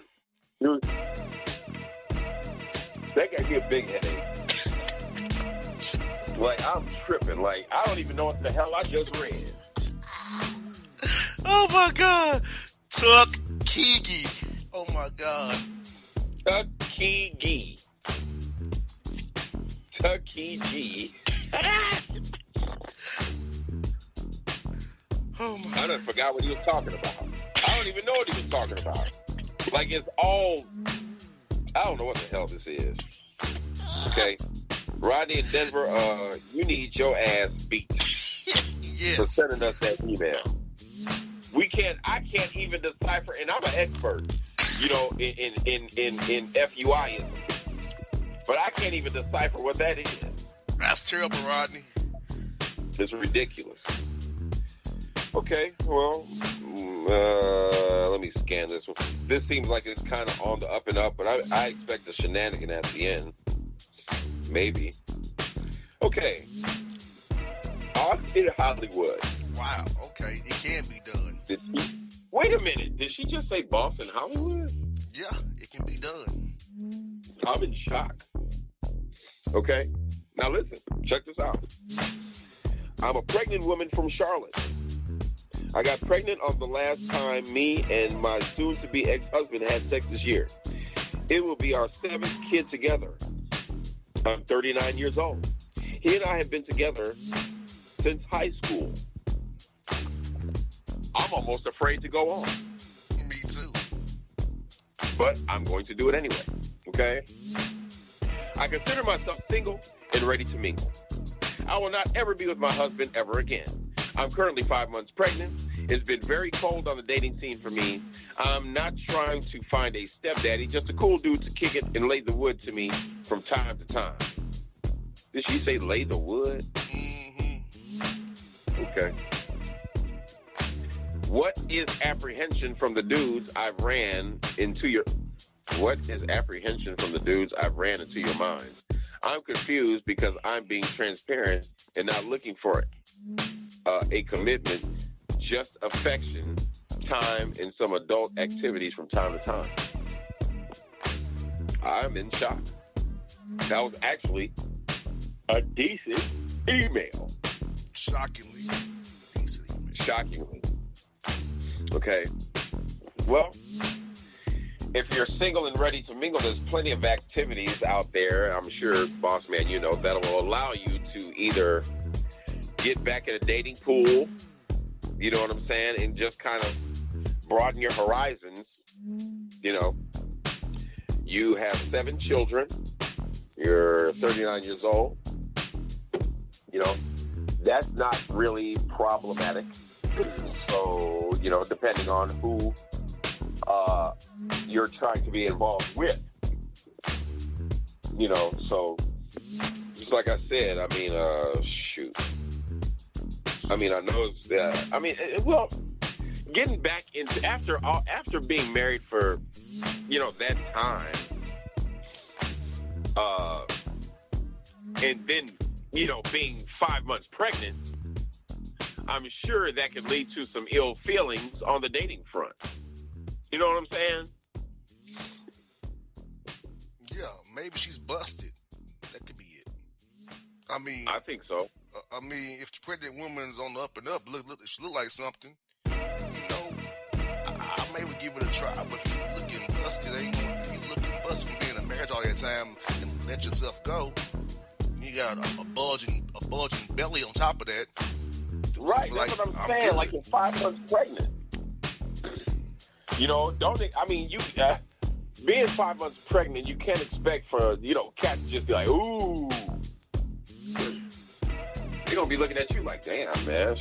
That gave me a big headache. Like, I'm tripping. Like, I don't even know what the hell I just read. Oh, my God. Tuskegee. Oh, my God. Tuskegee. Oh, my. I done forgot what he was talking about. I don't even know what he was talking about. Like, it's all... I don't know what the hell this is. Okay? Rodney in Denver, you need your ass beat. Yes. For sending us that email. I can't even decipher, and I'm an expert, you know, in FUI, but I can't even decipher what that is. That's terrible, Rodney. It's ridiculous. Okay, well, let me scan this one. This seems like it's kind of on the up and up, but I expect a shenanigan at the end. Maybe. Okay. Austin, Hollywood. Wow, okay, it can be done. Wait a minute. Did she just say Boston, Hollywood? Yeah, it can be done. I'm in shock. Okay. Now listen, check this out. I'm a pregnant woman from Charlotte. I got pregnant on the last time me and my soon-to-be ex-husband had sex this year. It will be our 7th kid together. I'm 39 years old. He and I have been together since high school. I'm almost afraid to go on. Me too. But I'm going to do it anyway, okay? I consider myself single and ready to mingle. I will not ever be with my husband ever again. I'm currently 5 months pregnant. It's been very cold on the dating scene for me. I'm not trying to find a stepdaddy, just a cool dude to kick it and lay the wood to me from time to time. Did she say lay the wood? Mm-hmm. Okay. What is apprehension from the dudes I've ran into your? What is apprehension from the dudes I've ran into your minds? I'm confused because I'm being transparent and not looking for a commitment, just affection, time, and some adult activities from time to time. I'm in shock. That was actually a decent email. Shockingly. Decent email. Shockingly. Okay. Well, if you're single and ready to mingle, there's plenty of activities out there, I'm sure, Bossman, you know, that will allow you to either get back in a dating pool, you know what I'm saying, and just kind of broaden your horizons. You know, you have 7 children, you're 39 years old, you know, that's not really problematic. So, you know, depending on who you're trying to be involved with, you know, so just like I said, I mean, shoot. I mean, I know it's, well, getting back into, after being married for, you know, that time, and then, you know, being 5 months pregnant, I'm sure that could lead to some ill feelings on the dating front. You know what I'm saying? Yeah, maybe she's busted. That could be it. I mean, I think so. I mean, if the pregnant woman's on the up and up, she look like something. You know, I may would give it a try. But if you're looking busted, if you're looking busted from being in a marriage all that time and let yourself go, you got a bulging belly on top of that. Right, that's what I'm saying. Good. Like you're 5 months pregnant. You know, being 5 months pregnant, you can't expect for, you know, cats to just be like, ooh. They're going to be looking at you like, damn, man.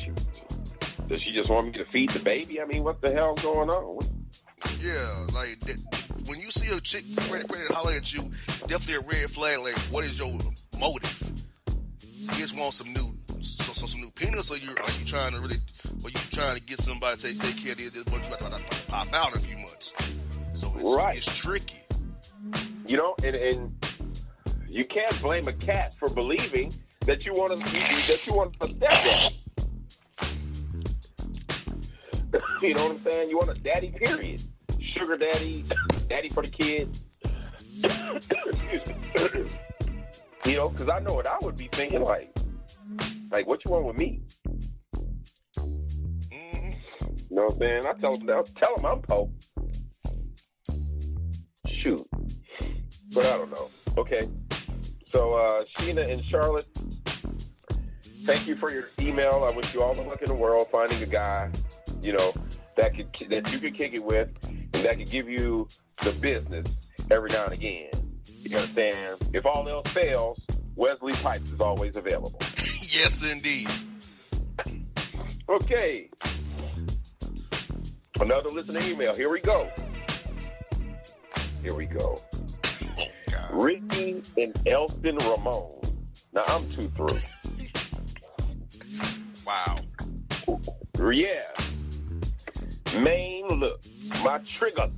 Does she just want me to feed the baby? I mean, what the hell's going on? Yeah, like, when you see a chick pregnant holler at you, definitely a red flag. Like, what is your motive? You just want some new penis, or are you trying to get somebody to take care of this? What you about to pop out in a few months? So it's tricky. You know, and you can't blame a cat for believing that you want a stepdad. You know what I'm saying? You want a daddy, period. Sugar daddy, daddy for the kids. Excuse me. You know, because I know what I would be thinking, like, what you want with me? You know what I'm saying? I tell them I'm Poe. Shoot. But I don't know. Okay. So, Sheena and Charlotte, thank you for your email. I wish you all the luck in the world finding a guy, you know, that you could kick it with and that could give you the business every now and again. You understand? If all else fails, Wesley Pipes is always available. Yes, indeed. Okay. Another listener email. Here we go. Oh, God. Ricky and Elston Ramon. Now, I'm too through. Wow. Yeah. Main look. My trigger.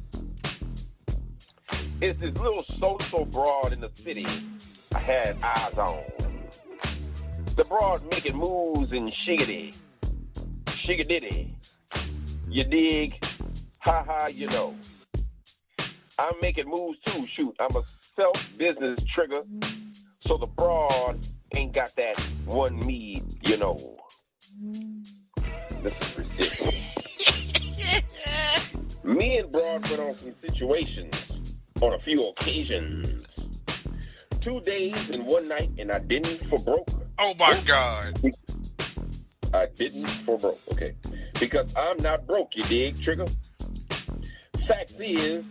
It's this little social broad in the city I had eyes on. The broad making moves in shiggity. You dig? Ha ha, you know. I'm making moves too, shoot. I'm a self-business trigger. So the broad ain't got that one me, you know. This is ridiculous. Me and broad went on some situations on a few occasions. 2 days and 1 night, and I didn't for broke. Oh, my God. I didn't for broke, okay. Because I'm not broke, you dig, Trigger? Fact is,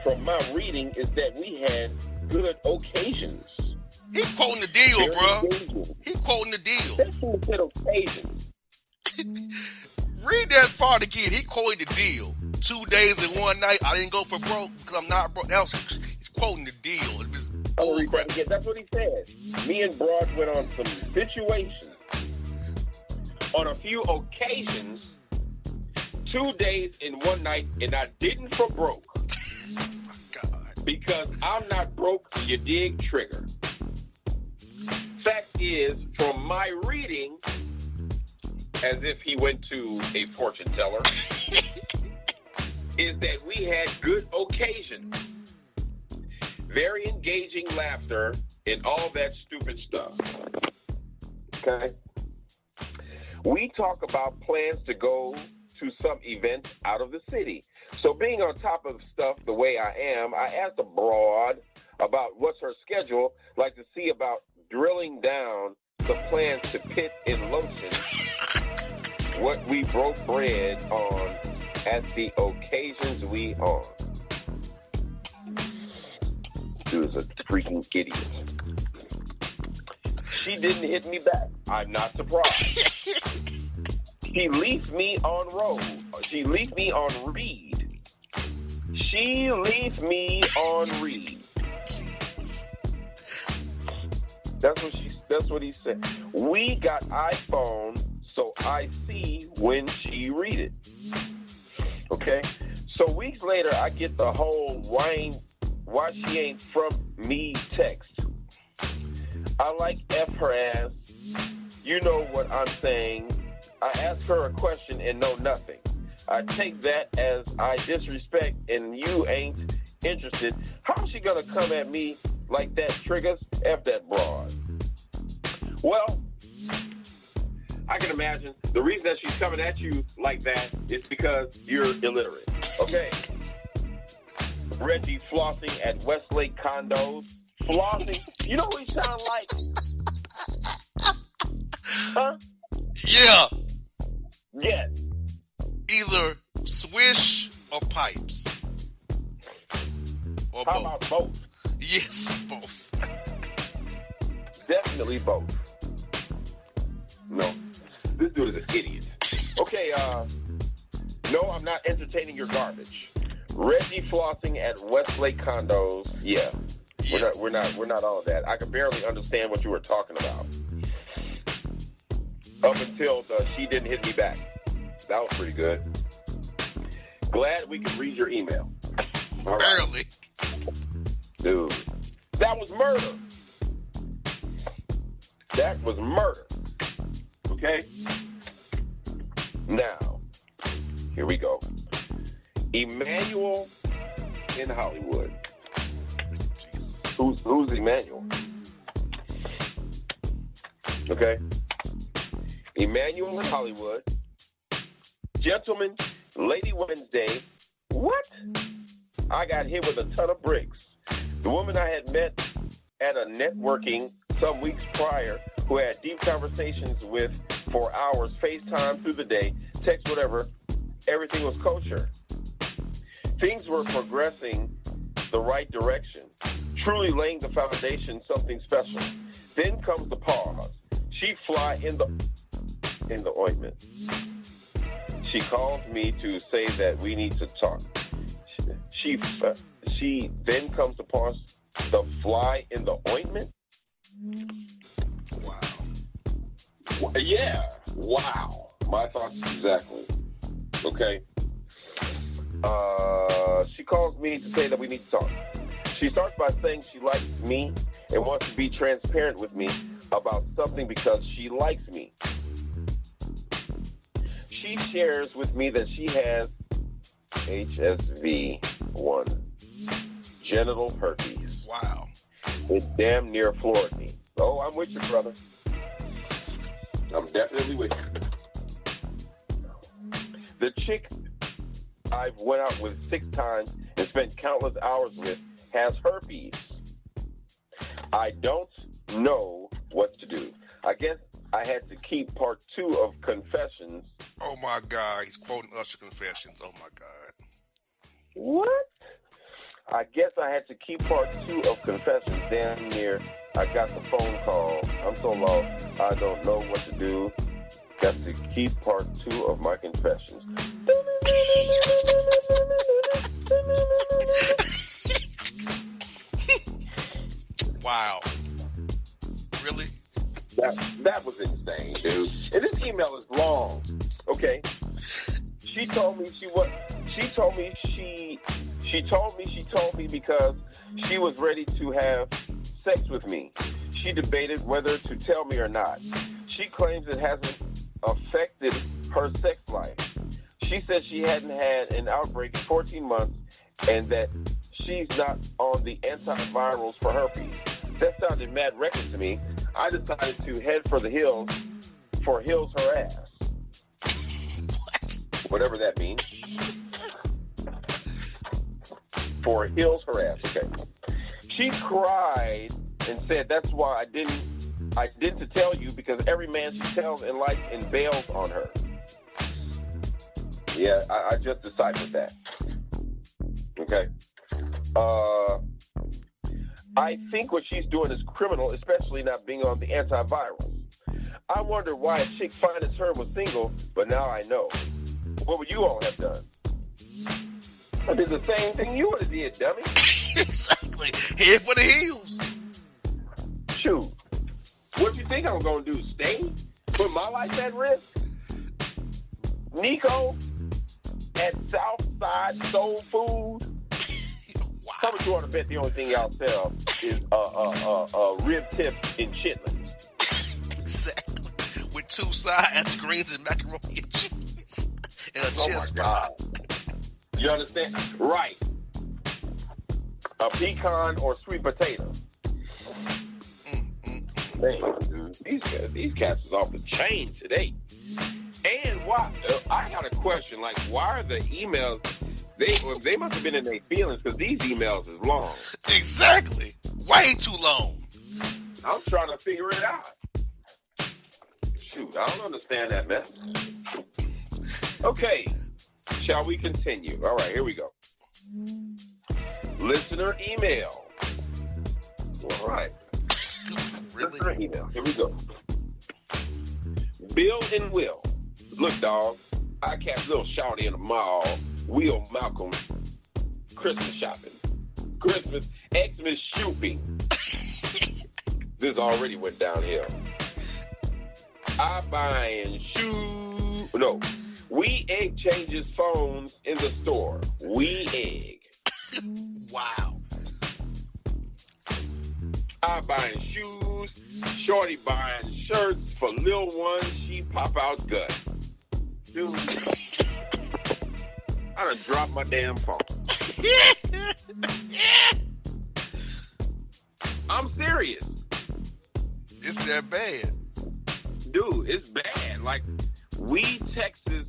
from my reading, is that we had good occasions. He quoting the deal, bro. He quoting the deal. That's who said occasions. Read that part again. He quoted the deal. 2 days and 1 night, I didn't go for broke because I'm not broke. He's quoting the deal. Yeah, that's what he said. Me and Broad went on some situations. On a few occasions, 2 days and 1 night, and I didn't for broke. God. Because I'm not broke, you dig, Trigger. Fact is, from my reading, as if he went to a fortune teller, is that we had good occasions. Very engaging laughter and all that stupid stuff. Okay? We talk about plans to go to some events out of the city. So being on top of stuff the way I am, I asked the broad about what's her schedule, like to see about drilling down some plans to pit in lotion what we broke bread on at the occasions we on. Dude is a freaking idiot. She didn't hit me back. I'm not surprised. She leafed me on road. She leafed me on read. She leafed me on read. That's what he said. We got iPhone, so I see when she read it. Okay? So weeks later, I get the whole why she ain't from me text. I like F her ass. You know what I'm saying. I ask her a question and know nothing. I take that as I disrespect and you ain't interested. How's she gonna come at me like that, Triggers? F that broad. Well, I can imagine the reason that she's coming at you like that is because you're illiterate. Okay? Reggie flossing at Westlake condos. Flossing? You know what he sound like? Huh? Yeah. Yes. Either swish or pipes. Or How both. about both? Yes, both. Definitely both. No. This dude is an idiot. Okay, no, I'm not entertaining your garbage. Reggie flossing at Westlake condos. Yeah. We're not all of that. I can barely understand what you were talking about. Up until she didn't hit me back. That was pretty good. Glad we could read your email. All right. Barely. Dude, that was murder. That was murder. Okay? Now, here we go. Emmanuel in Hollywood. Who's Emmanuel? Okay? Emmanuel in Hollywood. Gentlemen, Lady Wednesday. What? I got hit with a ton of bricks. The woman I had met at a networking some weeks prior, who I had deep conversations with for hours, FaceTime through the day, text, whatever, everything was kosher. Things were progressing the right direction, truly laying the foundation, something special. Then comes the pause. She fly in the ointment. She calls me to say that we need to talk. She then comes to pause. The fly in the ointment? Wow. Yeah. Wow. My thoughts exactly. Okay. She calls me to say that we need to talk. She starts by saying she likes me and wants to be transparent with me about something because she likes me. She shares with me that she has HSV-1, genital herpes. Wow. It damn near floored me. Oh, I'm with you, brother. I'm definitely with you. The chick I've went out with 6 times and spent countless hours with has herpes. I don't know what to do. I guess I had to keep part 2 of Confessions. Oh my God, he's quoting Usher Confessions. Oh my God. What? I guess I had to keep part 2 of Confessions. Damn near I got the phone call. I'm so lost. I don't know what to do. Got to keep part 2 of my Confessions. Wow. Really? That was insane, dude. And this email is long. Okay. She told me she told me because she was ready to have sex with me. She debated whether to tell me or not. She claims it hasn't affected her sex life. She said she hadn't had an outbreak in 14 months and that she's not on the antivirals for herpes. That sounded mad reckless to me. I decided to head for the hills for Hills Her Ass. Whatever that means. For Hills Her Ass, okay. She cried and said that's why I didn't tell you because every man she tells in life and bails on her. Yeah, I just decided that. Okay. I think what she's doing is criminal, especially not being on the antivirals. I wonder why a chick fine as her was single, but now I know. What would you all have done? I did the same thing you would have did, dummy. Exactly. Head for the heels. Shoot. What you think I'm going to do? Stay? Put my life at risk? Nico at Southside Soul Food? Wow. How much you want to bet the only thing y'all sell is rib tips and chitlins? Exactly. With 2 sides, greens, and macaroni and cheese. And a chest God. You understand? Right. A pecan or sweet potato. Man, dude, these cats is off the chain today. And why? I got a question. Like, why are the emails? They must have been in their feelings because these emails is long. Exactly. Way too long. I'm trying to figure it out. Shoot, I don't understand that mess. Okay, shall we continue? All right, here we go. Listener email. All right. Really? Listener email. Here we go. Bill and Will. Look, dog, I catch little shawty in the mall. Will Malcolm. Christmas shopping. Xmas shopping. This already went downhill. I buying shoes. No. We egg changes phones in the store. We egg. Wow. I buying shoes. Shorty buying shirts for little ones. She pop out gut. Dude. I done dropped my damn phone. I'm serious. It's that bad. Dude, it's bad. Like, we texted,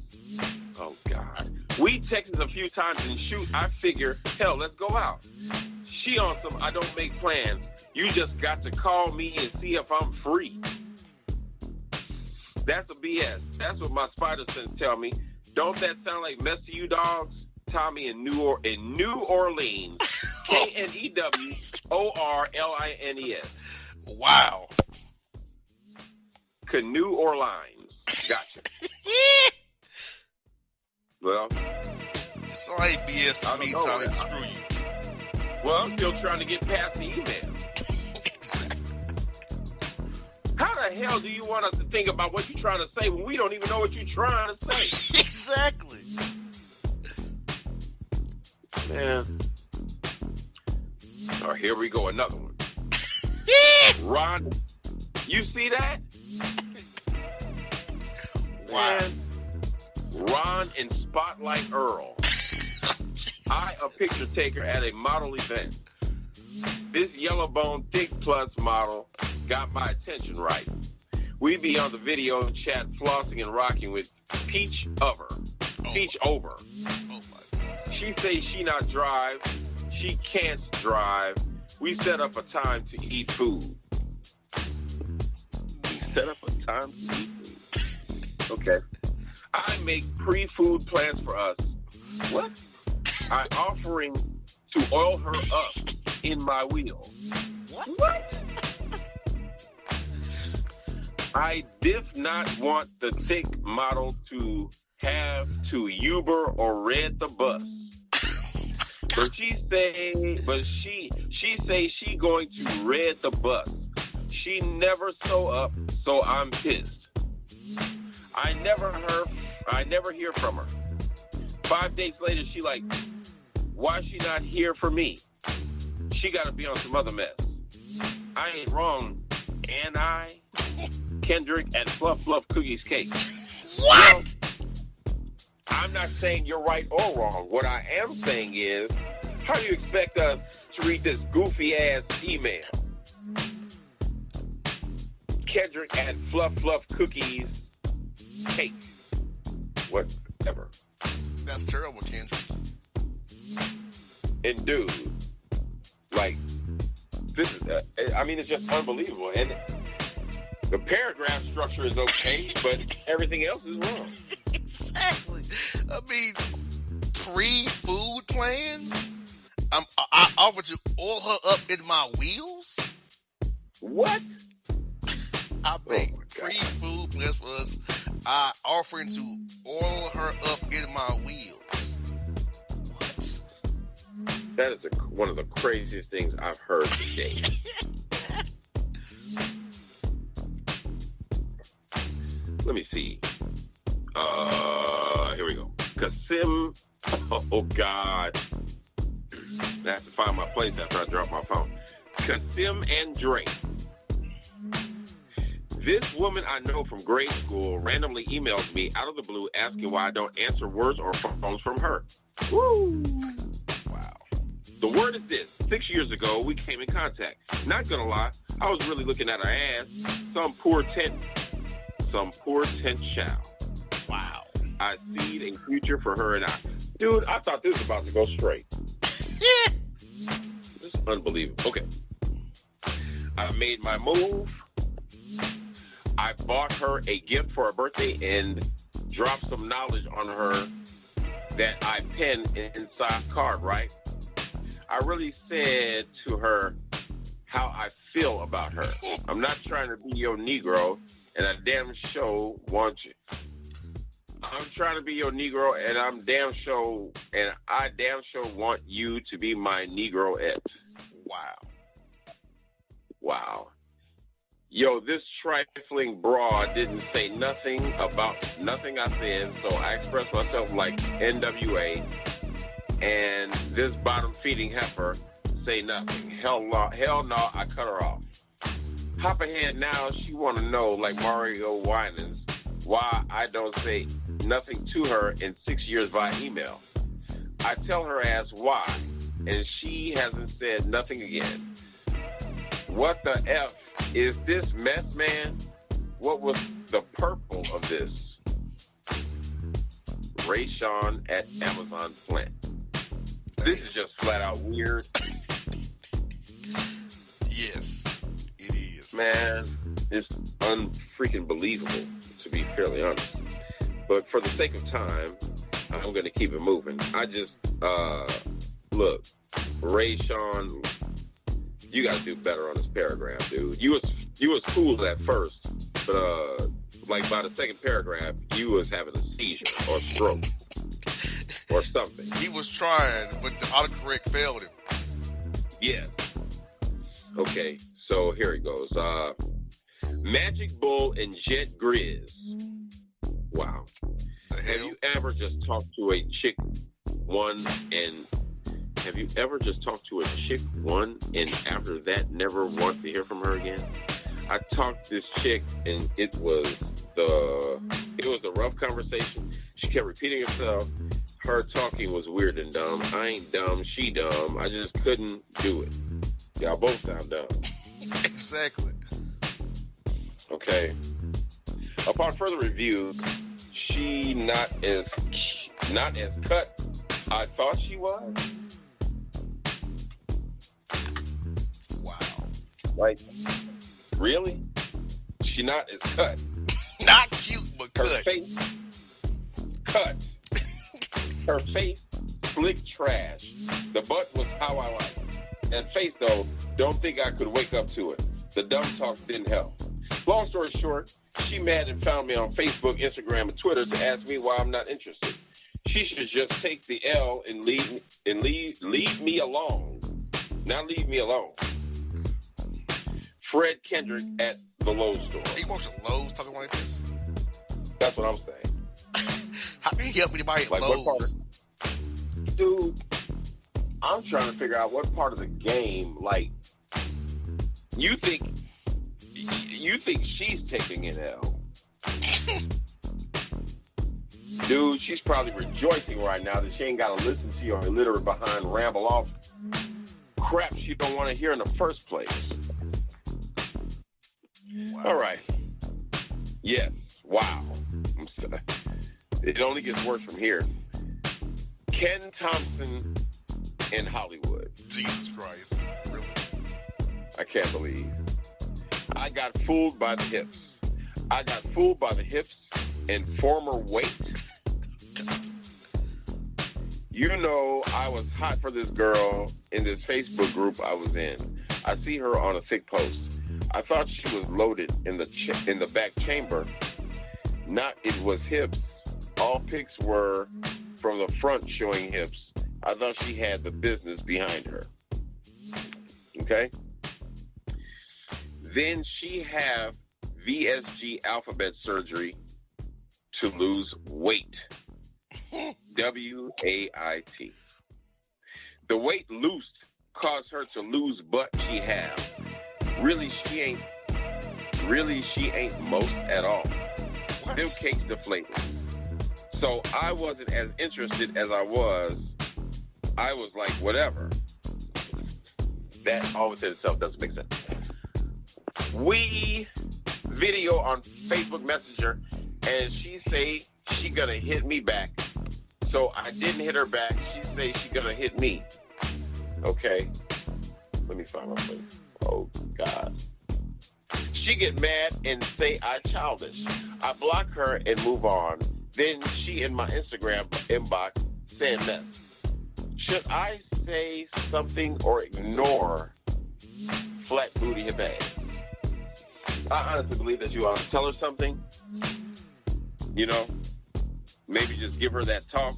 oh God. We texted a few times and shoot, I figure, hell, let's go out. She on some, I don't make plans. You just got to call me and see if I'm free. That's a BS. That's what my spider sense tell me. Don't that sound like mess to you dogs? Tommy in New Orleans. KNEWORLINES. Wow. Canoe or lines. Gotcha. Well, It's all right, BS to me, Tommy. Screw you. Well, I'm still trying to get past the email. Exactly. How the hell do you want us to think about what you're trying to say when we don't even know what you're trying to say? Exactly. Man. Oh, here we go, another one. Ron, you see that? Wow. Man, Ron and Spotlight Earl. I, a picture taker at a model event. This yellow bone thick plus model got my attention right. We be on the video chat flossing and rocking with Peach Over. Peach Over. Oh my God. She say she not drive. She can't drive. We set up a time to eat food. Set up a time to eat food. Okay. I make pre-food plans for us. What? I'm offering to oil her up in my wheel. What? I did not want the thick model to have to Uber or rent the bus. But she say she going to red the bus. She never sew up, so I'm pissed. I never hear from her. 5 days later, she like, why is she not here for me? She got to be on some other mess. I ain't wrong, and I, Kendrick at Fluff Fluff Cookies Cake. What? You know, I'm not saying you're right or wrong. What I am saying is, how do you expect us to read this goofy-ass email? Kendrick at Fluff Fluff Cookies Cake. Whatever. That's terrible, Kendrick. And dude, like, this is, I mean, it's just unbelievable. And the paragraph structure is okay, but everything else is wrong. Exactly. I mean, pre-food plans? I offered to oil her up in my wheels? What? I made pre-food plans for us. I offering to oil her up in my wheels. What? That is one of the craziest things I've heard today. Let me see. Here we go. Kasim. Oh, God. I have to find my place after I drop my phone. Kasim and Drake. This woman I know from grade school randomly emails me out of the blue asking why I don't answer words or phones from her. Woo! Wow. The word is this. 6 years ago, we came in contact. Not gonna lie, I was really looking at her ass. Some poor tent child. Wow. I see a future for her and I. Dude, I thought this was about to go straight. This is unbelievable. Okay. I made my move. I bought her a gift for her birthday and dropped some knowledge on her that I penned inside the card, right? I really said to her how I feel about her. I'm not trying to be your Negro, and I damn sure want you. I'm trying to be your Negro, and I damn sure want you to be my Negroette. Wow. Wow. Yo, this trifling broad didn't say nothing about nothing I said, so I expressed myself like NWA, and this bottom-feeding heifer say nothing. Hell no, I cut her off. Hop ahead now, she want to know, like Mario Winans, why I don't say nothing to her in 6 years via email. I tell her ass why, and she hasn't said nothing again. What the F is this mess, man? What was the purple of this? Ray Sean at Amazon Flint. This is just flat out weird. Yes, it is. Man, it's unfreaking believable, to be fairly honest. But for the sake of time, I'm going to keep it moving. I just, look, Ray Sean, you got to do better on this paragraph, dude. You was cool at first, but like by the second paragraph, you was having a seizure or a stroke or something. He was trying, but the autocorrect failed him. Yeah. Okay, so here it goes. Magic Bull and Jet Grizz. Wow. Have you ever just talked to a chick one and after that never want to hear from her again? I talked to this chick and it was a rough conversation. She kept repeating herself. Her talking was weird and dumb. I ain't dumb, she dumb. I just couldn't do it. Y'all both sound dumb. Exactly. Okay. Upon further review, she not as cut I thought she was. Wow. Like, really? She not as cut. Not cute, but Her cut. face cut. Her face slick trash. The butt was how I like. That face, though, don't think I could wake up to it. The dumb talk didn't help. Long story short, she mad and found me on Facebook, Instagram, and Twitter to ask me why I'm not interested. She should just take the L and leave me alone. Now leave me alone. Fred Kendrick at the Lowe's store. He works at Lowe's talking like this? That's what I'm saying. How can you help anybody at Like, what part Lowe's? dude, I'm trying to figure out what part of the game, like, you think she's taking an L. Dude, she's probably rejoicing right now that she ain't got to listen to you illiterate behind ramble off crap she don't want to hear in the first place. Wow. All right. Yes. Wow. It only gets worse from here. Ken Thompson in Hollywood. Jesus Christ. Really? I can't believe. I got fooled by the hips. I got fooled by the hips and former weight. You know, I was hot for this girl in this Facebook group I was in. I see her on a thick post. I thought she was loaded in the back chamber. Not it was hips. All pics were from the front showing hips. I thought she had the business behind her. Okay? Then she have VSG alphabet surgery to lose weight. W-A-I-T. The weight loosed caused her to lose butt she have. Really, she ain't most at all. Them cakes deflated. So I wasn't as interested as I was. I was like, whatever. That all within itself doesn't make sense. We video on Facebook Messenger, and she say she gonna hit me back. So I didn't hit her back. She say she gonna hit me. Okay. Let me find my place. Oh, God. She get mad and say I childish. I block her and move on. Then she in my Instagram inbox saying this. Should I say something or ignore flat booty hip ass? I honestly believe that you ought to tell her something. You know, maybe just give her that talk.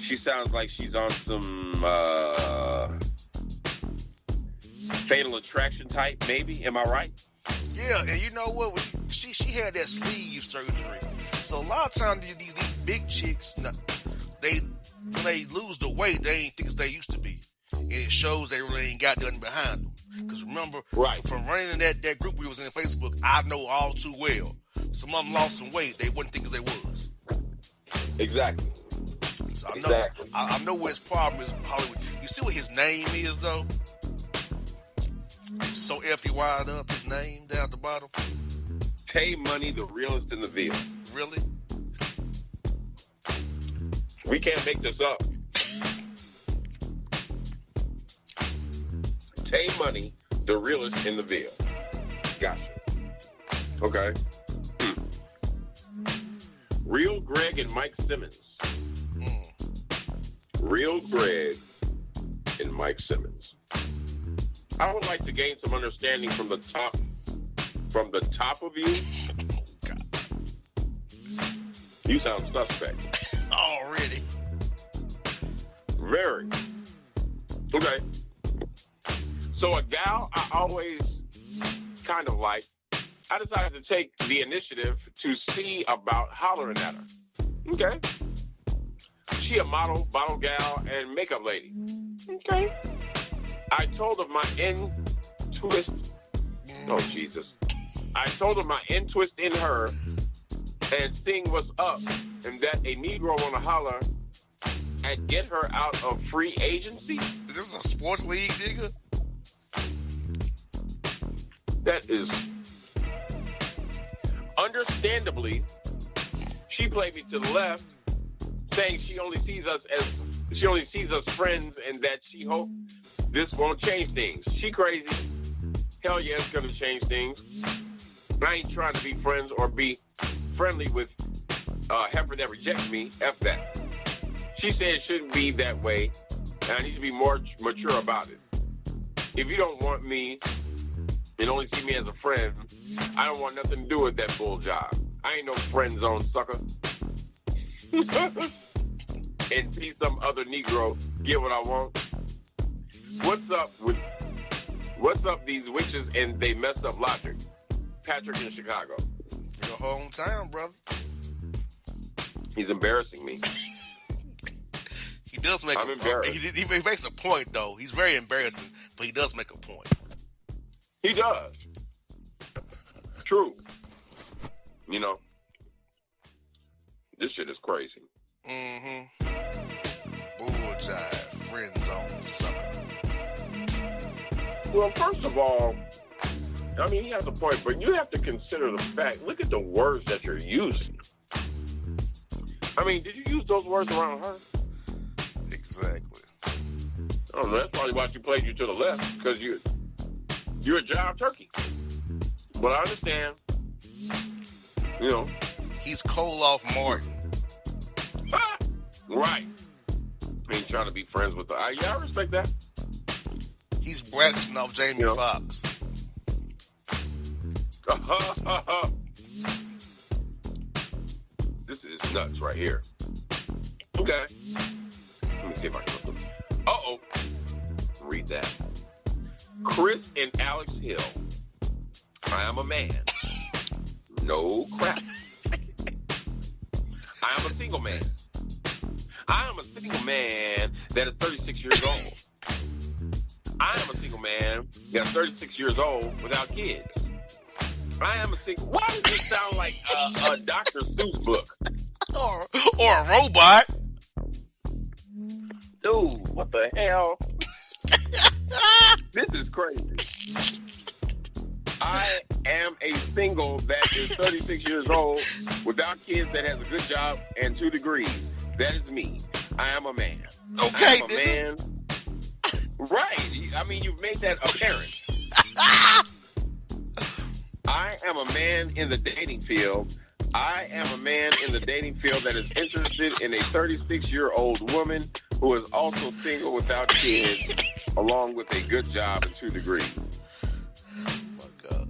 She sounds like she's on some fatal attraction type, maybe. Am I right? Yeah, and you know what? She had that sleeve surgery. So a lot of times these big chicks, when they lose the weight, they ain't think as they used to be. And it shows they really ain't got nothing behind them. Because remember, from running in that group we was in Facebook, I know all too well. Some of them lost some weight. They wouldn't think as they was. Exactly. So I know what his problem is, Hollywood. You see what his name is, though? So FUI'd up, his name down at the bottom. Pay Money, the realest in the Ville. Really? We can't make this up. Tay Money, the realest in the Ville. Gotcha. Okay. Real Greg and Mike Simmons. Real Greg and Mike Simmons. I would like to gain some understanding from the top of you. God. You sound suspect. Already. Very. Okay. So a gal I always kind of like, I decided to take the initiative to see about hollering at her. Okay. She a model, bottle gal, and makeup lady. Okay. I told her my twist. Oh, Jesus. I told her my twist in her and seeing what's up and that a Negro want to holler and get her out of free agency. Is this a sports league, nigga? That is... Understandably, she played me to the left, saying she only sees us friends and that she hopes this won't change things. She crazy. Hell yeah, it's gonna change things. I ain't trying to be friends or be friendly with heifer that rejects me. F that. She said it shouldn't be that way, and I need to be more mature about it. If you don't want me and only see me as a friend, I don't want nothing to do with that bull job. I ain't no friend zone sucker. And see some other Negro get what I want. What's up these witches and they messed up logic? Patrick in Chicago. Your hometown, brother. He's embarrassing me. He does make I'm embarrassed. He makes a point, though. He's very embarrassing, but he does make a point. He does. True. You know, this shit is crazy. Mm-hmm. Bullseye, friend zone sucker. Well, first of all, I mean, he has a point, but you have to consider the fact, look at the words that you're using. I mean, did you use those words around her? Exactly. I don't know. That's probably why she played you to the left, because you're a job turkey. But I understand. You know. He's Koloff Martin. Ah! Right. Ain't trying to be friends with her. Yeah, I respect that. He's branching off Jamie Foxx. This is nuts right here. Okay. Let me see if I can look. Uh-oh. Read that. Chris and Alex Hill. I am a man. No crap. I am a single man. I am a single man that is 36 years old. I am a single man that is 36 years old without kids. I am a single... Why does this sound like a Dr. Seuss book? Or a robot. Dude, what the hell? This is crazy. I am a single that is 36 years old without kids that has a good job and 2 degrees. That is me. I am a man. Okay, I am a man. Right. I mean, you've made that apparent. I am a man in the dating field. I am a man in the dating field that is interested in a 36-year-old woman who is also single without kids, along with a good job and 2 degrees. Oh, my God.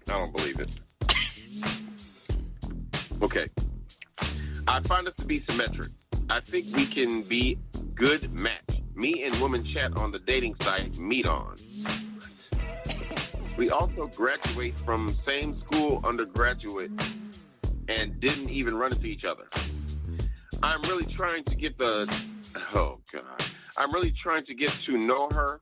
I don't believe it. Okay. I find us to be symmetric. I think we can be good match. Me and women chat on the dating site Meet On. We also graduate from same school undergraduate and didn't even run into each other. I'm really trying to get I'm really trying to get to know her.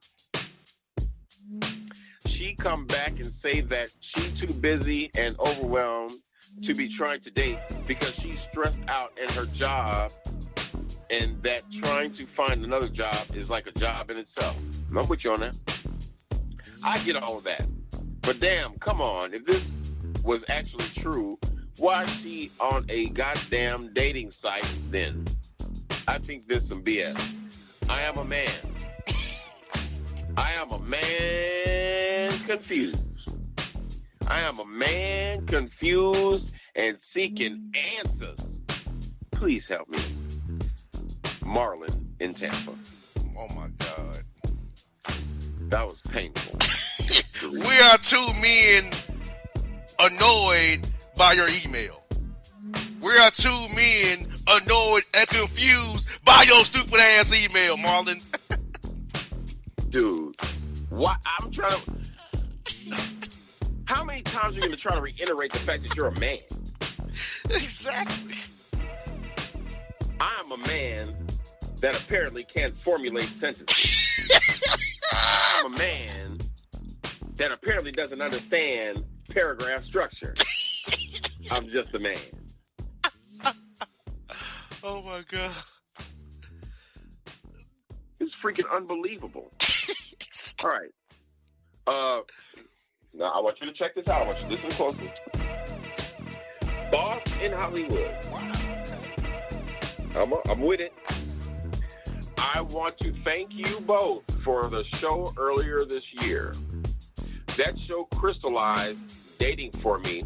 She come back and say that she's too busy and overwhelmed to be trying to date because she's stressed out in her job and that trying to find another job is like a job in itself. I'm with you on that. I get all of that. But damn, come on. If this was actually true, why is she on a goddamn dating site then? I think this is some BS. I am a man. I am a man confused. I am a man confused and seeking answers. Please help me. Marlon in Tampa. Oh, my God. That was painful. We are 2 men annoyed by your email. We are 2 men annoyed and confused by your stupid ass email, Marlon. Dude, why? I'm trying to... How many times are you going to try to reiterate the fact that you're a man? Exactly. I'm a man that apparently can't formulate sentences. I'm a man that apparently doesn't understand paragraph structure. I'm just a man. Oh, my God. It's freaking unbelievable. All right. Now, I want you to check this out. I want you to listen closely. Boss in Hollywood. I'm with it. I want to thank you both for the show earlier this year. That show crystallized dating for me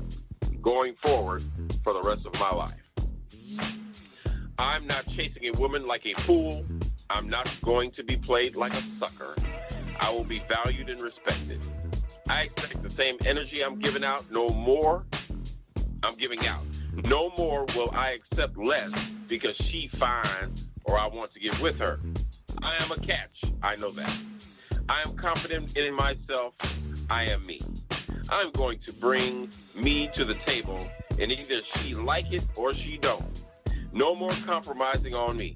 going forward for the rest of my life. I'm not chasing a woman like a fool. I'm not going to be played like a sucker. I will be valued and respected. I expect the same energy I'm giving out, no more I'm giving out. No more will I accept less because she finds or I want to get with her. I am a catch. I know that. I am confident in myself. I am me. I'm going to bring me to the table, and either she like it or she don't. No more compromising on me.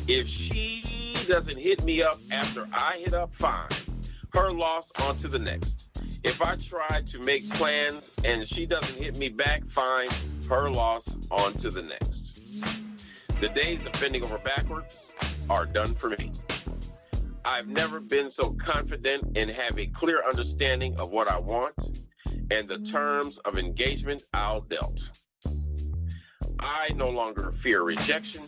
If she doesn't hit me up after I hit up, fine. Her loss, on to the next. If I try to make plans and she doesn't hit me back, fine. Her loss, on to the next. The days of bending over backwards are done for me. I've never been so confident and have a clear understanding of what I want and the terms of engagement I'll dealt. I no longer fear rejection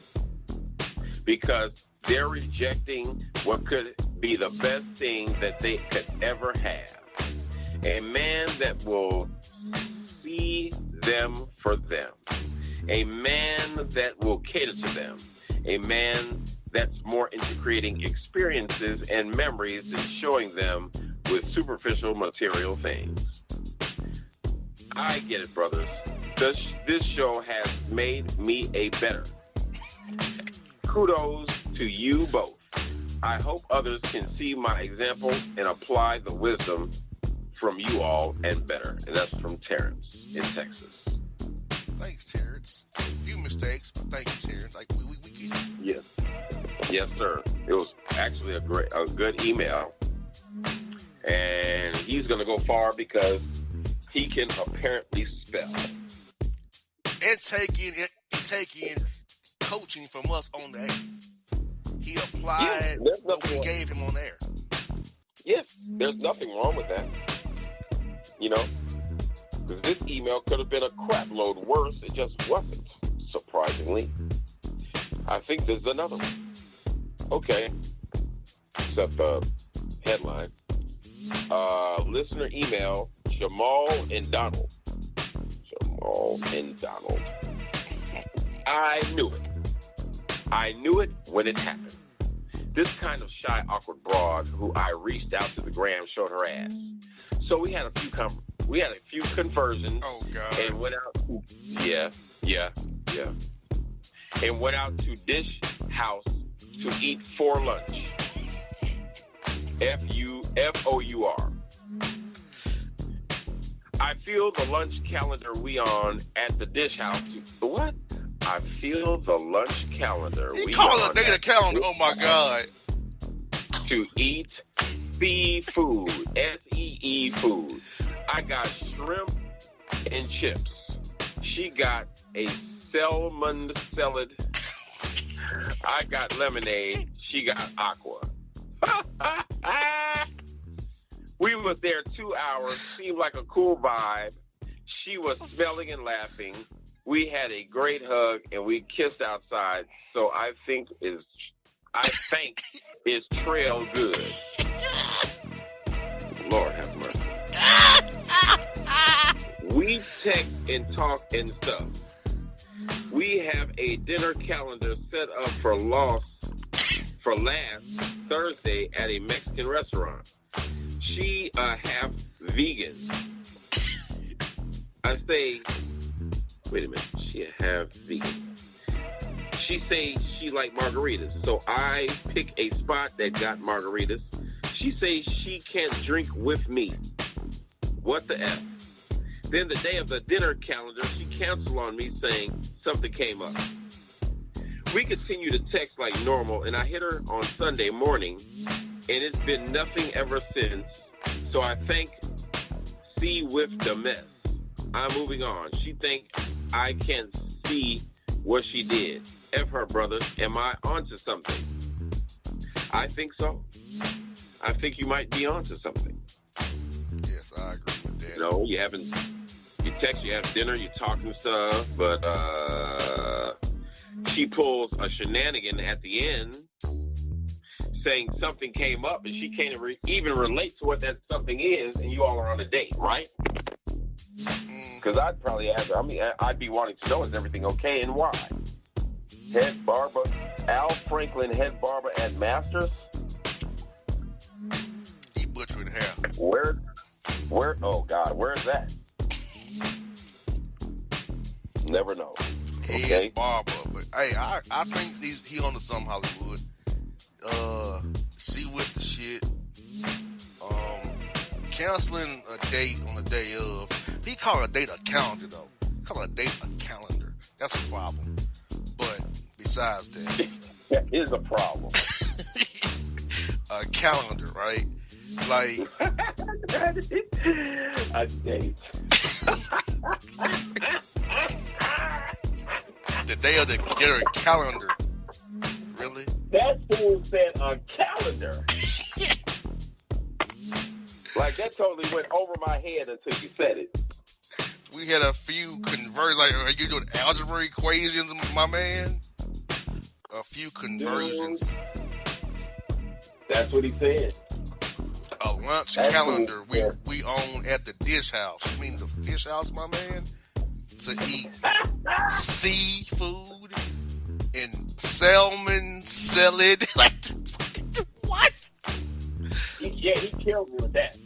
because they're rejecting what could be the best thing that they could ever have. A man that will see them for them. A man that will cater to them. A man that's more into creating experiences and memories than showing them with superficial material things. I get it, brothers. This show has made me a better. Kudos to you both. I hope others can see my example and apply the wisdom from you all and better. And that's from Terrence in Texas. Thanks, Terrence. A few mistakes, but thank you, Terrence. Like we get it. Yes. Yes, sir. It was actually a good email. And he's going to go far because he can apparently spell. And take in coaching from us on the air. He applied what we gave him on air. Yes, there's nothing wrong with that. You know, because this email could have been a crap load worse. It just wasn't, surprisingly. I think there's another one. Okay. Except the headline. Listener email, Jamal and Donald. I knew it. I knew it when it happened. This kind of shy, awkward broad who I reached out to the gram showed her ass. So we had a few conversions. Oh God! And went out. Yeah. And went out to Dish House to eat for lunch. FOUR. I feel the lunch calendar we on at the Dish House. What? I feel the lunch calendar he we called on a data calendar. Oh my God! To eat seafood, SEE food. I got shrimp and chips. She got a salmon salad. I got lemonade. She got aqua. We was there 2 hours. Seemed like a cool vibe. She was smelling and laughing. We had a great hug and we kissed outside. So I think is trail good. Lord have mercy. We text and talk and stuff. We have a dinner calendar set up for last Thursday at a Mexican restaurant. She half vegan. I say, wait a minute, she a half vegan. She say she like margaritas, so I pick a spot that got margaritas. She say she can't drink with me. What the F? Then the day of the dinner calendar, she canceled on me saying something came up. We continue to text like normal, and I hit her on Sunday morning, and it's been nothing ever since. So I think see with the mess. I'm moving on. She think I can't see what she did. F her, brother. Am I onto something? I think so. I think you might be onto something. Yes, I agree with that. You know, you text, you have dinner, you talking stuff, but she pulls a shenanigan at the end saying something came up and she can't even relate to what that something is, and you all are on a date, right? Because I'd probably ask her, I'd be wanting to know, is everything okay and why? Head barber, Al Franklin, head barber at Masters. He butchered hair. Where, oh God, where's that? Never know. Okay. Head barber, but hey, I think he on to some Hollywood. She with the shit. Canceling a date on the day of. He called a date a calendar though. He called a date a calendar. That's a problem. But besides that, That is a problem. a calendar, right? Like A date. the day of their calendar. Really? That fool said a calendar. Like, that totally went over my head until you said it. We had a few conversions. Like, are you doing algebra equations, my man? A few conversions. Dude, that's what he said. A lunch That's calendar cool. we own at the dish house. You mean the fish house, my man? To eat seafood and salmon salad. Like, what? Yeah, he killed me with that.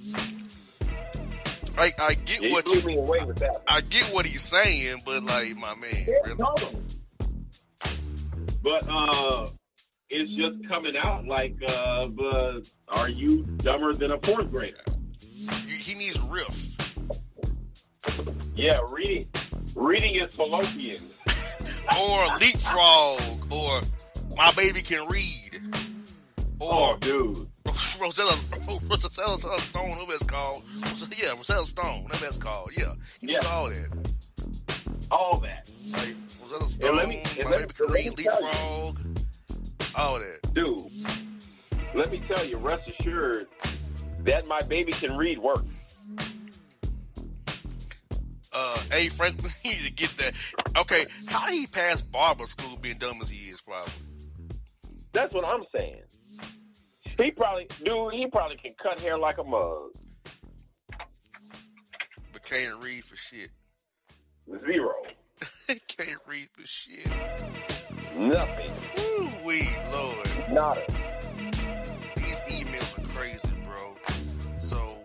Like, I get Yeah, what he blew me away with that. I get what he's saying, but like, my man, Yeah, really? totally. But it's just coming out like, but are you dumber than a fourth grader? He needs riff. Yeah, reading is fallopian. Or leapfrog, or my baby can read, or Oh, dude. Rosetta Stone, whatever it's called. Yeah, Rosetta Stone, whatever it's called. Yeah, he needs Yeah. all that. All that. Like Rosetta Stone, let my me baby can read, tell you. leapfrog, all that. Dude, let me tell you, rest assured that my baby can read works. Hey, Franklin, you need to get that. Okay, how did he pass barber school being dumb as he is, probably? That's what I'm saying. He probably can cut hair like a mug. But can't read for shit. Zero. Can't read for shit. Nothing. Ooh-wee, Lord. Nada. These emails are crazy, bro. So,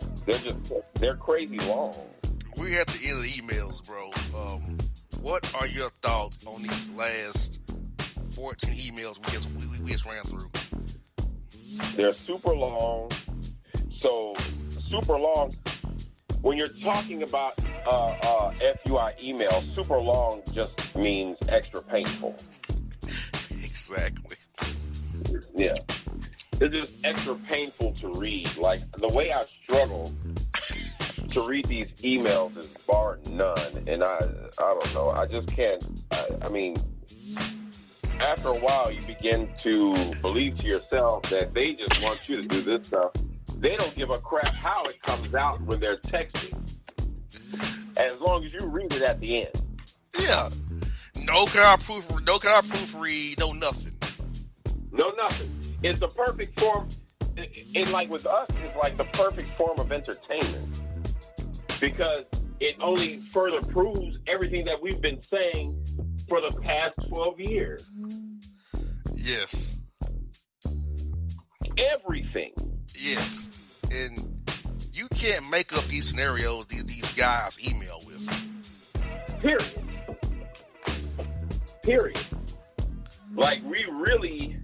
They're crazy long. we're at the end of the emails, bro. What are your thoughts on these last 14 emails we just ran through? They're super long. So, super long. When you're talking about FUI email, super long just means extra painful. Exactly. Yeah. It's just extra painful to read. Like, the way I struggle to read these emails is bar none. And I don't know. I just can't. I mean, after a while, you begin to believe to yourself that they just want you to do this stuff. They don't give a crap how it comes out when they're texting. As long as you read it at the end. Yeah. No can I proofread, no nothing. No, nothing. It's the perfect form. And like with us, it's like the perfect form of entertainment. Because it only further proves everything that we've been saying for the past 12 years. Yes. Everything. Yes. And you can't make up these scenarios these guys email with. Period. Like, we really,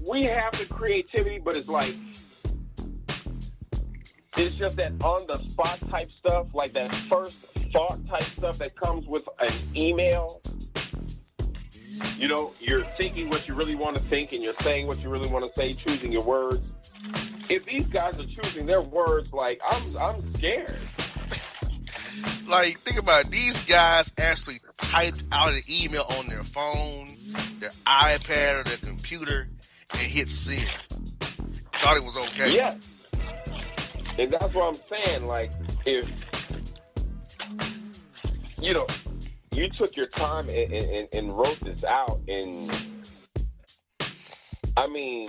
we have the creativity, but it's like, it's just that on-the-spot type stuff, like that first thought type stuff that comes with an email. You're thinking what you really want to think, and you're saying what you really want to say, choosing your words. If these guys are choosing their words, like, I'm scared. Like, think about it. These guys actually typed out an email on their phone, their iPad, or their computer, and hit send. Thought it was okay. Yeah. And that's what I'm saying. Like, if, you took your time and wrote this out, and, I mean,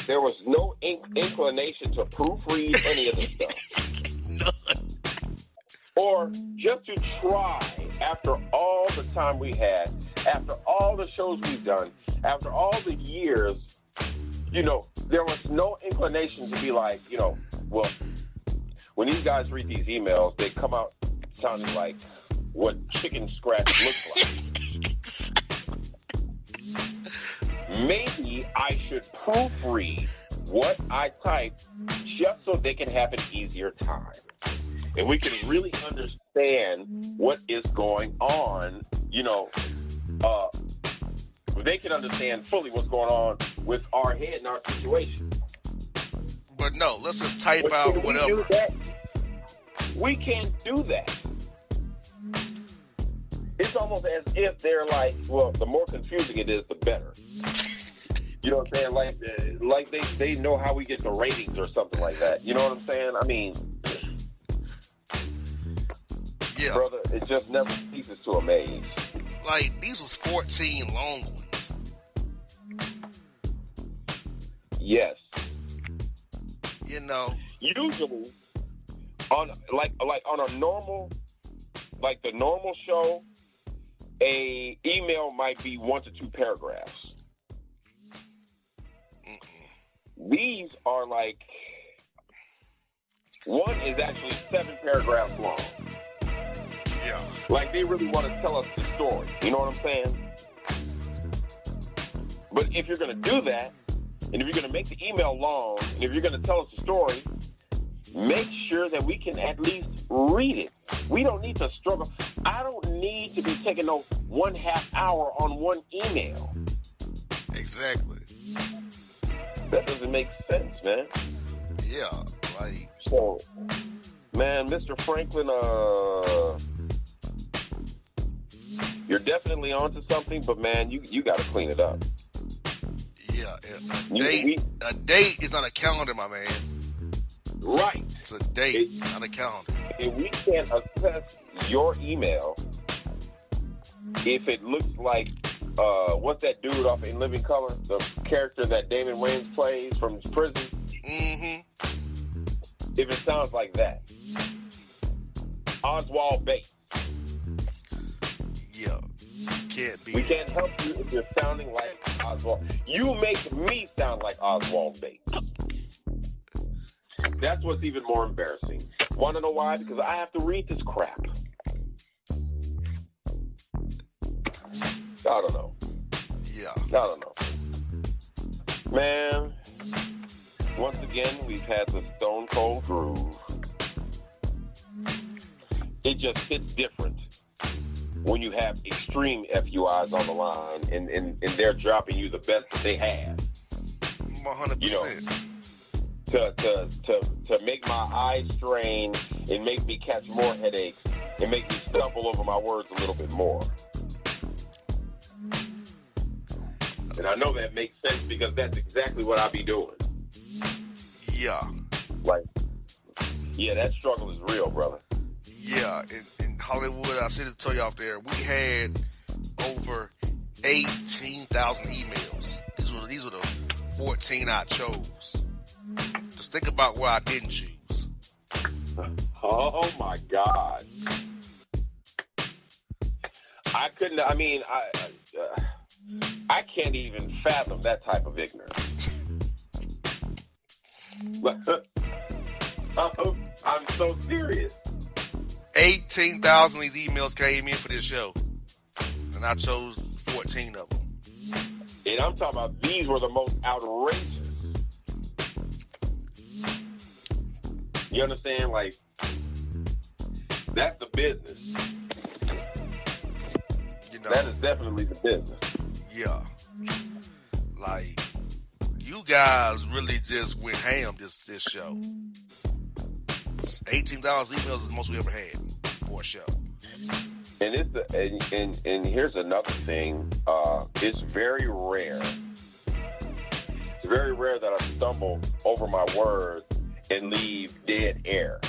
there was no inclination to proofread any of this stuff. None. Or just to try, after all the time we had, after all the shows we've done, after all the years, there was no inclination to be like, well, when these guys read these emails, they come out sounding like what chicken scratch looks like. Maybe I should proofread what I type just so they can have an easier time. and we can really understand what is going on, they can understand fully what's going on with our head and our situation. But no, let's just type out we whatever. Do that? We can't do that. It's almost as if they're like, well, the more confusing it is, the better. You know what I'm saying? Like they know how we get the ratings or something like that. You know what I'm saying? I mean, yeah, brother, it just never ceases to amaze. Like, these was 14 long ones. Yes. Usually on a normal, like the normal show, a email might be 1 to 2 paragraphs. These are like, one is actually 7 paragraphs long. Yeah. Like, they really want to tell us the story. You know what I'm saying? But if you're going to do that, and if you're going to make the email long, and if you're going to tell us the story, make sure that we can at least read it. We don't need to struggle. I don't need to be taking no 1/2 hour on one email. Exactly. That doesn't make sense, man. Yeah, like... So, man, Mr. Franklin, you're definitely onto something, but, man, you got to clean it up. Yeah, a date is on a calendar, my man. Right. It's a date, not a calendar. If we can't assess your email, if it looks like, what's that dude off In Living Color? The character that Damon Wayans plays from prison? Mm-hmm. If it sounds like that. Oswald Bates. Yeah. Can't be. We can't help you if you're sounding like Oswald. You make me sound like Oswald Bates. That's what's even more embarrassing. Want to know why? Because I have to read this crap. I don't know. Yeah. I don't know. Man, once again, we've had the Stone Cold Groove. It just hits different when you have extreme FUIs on the line and they're dropping you the best that they have. 100%. To make my eyes strain and make me catch more headaches and make me stumble over my words a little bit more. And I know that makes sense because that's exactly what I be doing. Yeah. Like, yeah, that struggle is real, brother. Yeah, in Hollywood, I said it to you off there, we had over 18,000 emails. These were the 14 I chose. Just think about where I didn't choose. Oh my God. I can't even fathom that type of ignorance. I'm so serious. 18,000 of these emails came in for this show, and I chose 14 of them. And I'm talking about these were the most outrageous. You understand? Like, that's the business. That is definitely the business. Yeah. Like, you guys really just went ham this show. 18,000 emails is the most we ever had for a show. And and here's another thing. It's very rare. It's very rare that I stumble over my words and leave dead air.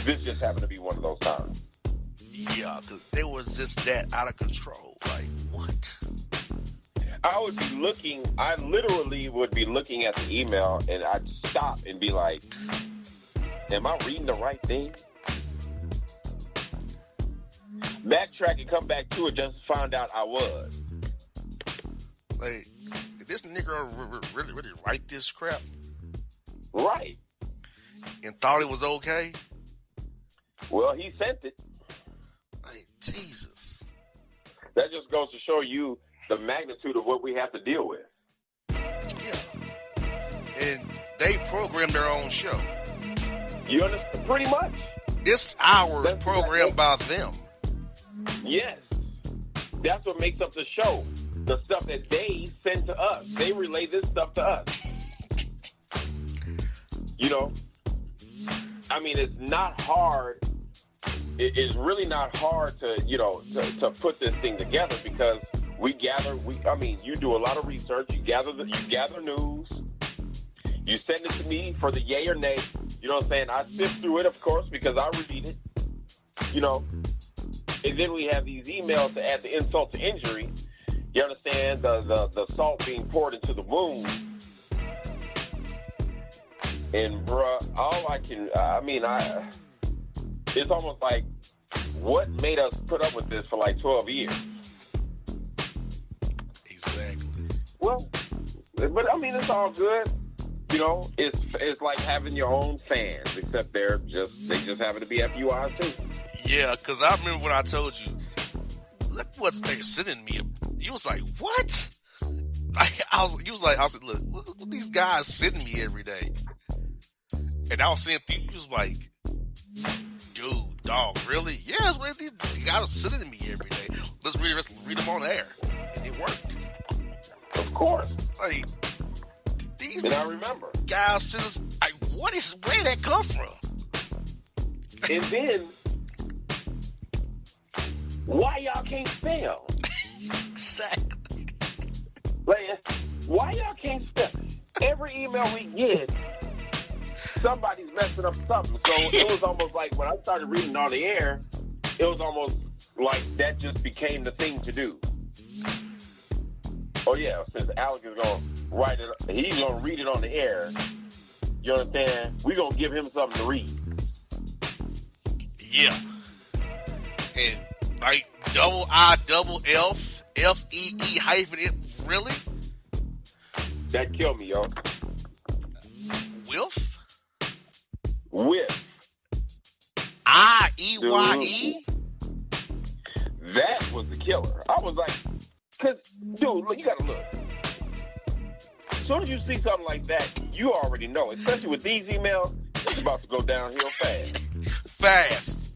This just happened to be one of those times. Yeah, because it was just that out of control. Like, what? I literally would be looking at the email and I'd stop and be like, am I reading the right thing? Backtrack and come back to it just to find out I was. Like, did this nigga really write this crap? Right. And thought it was okay? Well, he sent it. Like, Jesus. That just goes to show you the magnitude of what we have to deal with. Yeah. And they programmed their own show. You understand? Pretty much. This hour is programmed by them. Yes. That's what makes up the show. The stuff that they send to us. They relay this stuff to us. You know? I mean, it's not hard. It is really not hard to, to put this thing together because you do a lot of research. You gather news. You send it to me for the yay or nay. You know what I'm saying? I sift through it, of course, because I read it. And then we have these emails to add the insult to injury. You understand? The salt being poured into the wound. And, bruh, it's almost like, what made us put up with this for like 12 years? Exactly. Well, but it's all good. It's like having your own fans, except they just happen to be FUI too. Yeah, because I remember when I told you, look what they're sending me. You was like, what? I said, look what these guys sending me every day. And I was saying, you was like, dude, dog, really? Yeah, it's what these guys are sending me every day. Let's read them on air. And it worked. Of course. Like, these and I remember. Guys send us, like, where did that come from? And then, why y'all can't spell? Exactly. Like, why y'all can't spell? Every email we get, somebody's messing up something. So it was almost like when I started reading on the air, it was almost like that just became the thing to do. Oh yeah, since Alec is gonna write it, he's gonna read it on the air. You understand? We're gonna give him something to read. Yeah. And like FEE, really? That killed me, yo. Wilf? With. IEYE? That was the killer. I was like, because, dude, look, you gotta look. As soon as you see something like that, you already know. Especially with these emails, it's about to go downhill fast. Fast.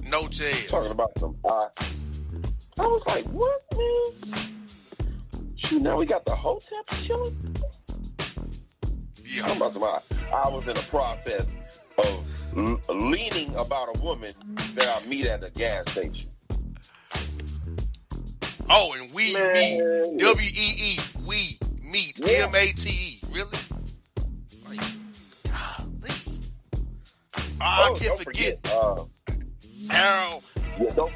No chance. Talking about some I was like, what, man? Shoot, now we got the hotel chilling? Yeah. I'm about some I was in the process of leaning about a woman that I meet at the gas station. Oh, and we meet. WEE. We meet. Yeah. MATE. Really? Like, golly. I can't forget. Arrow. Yeah, don't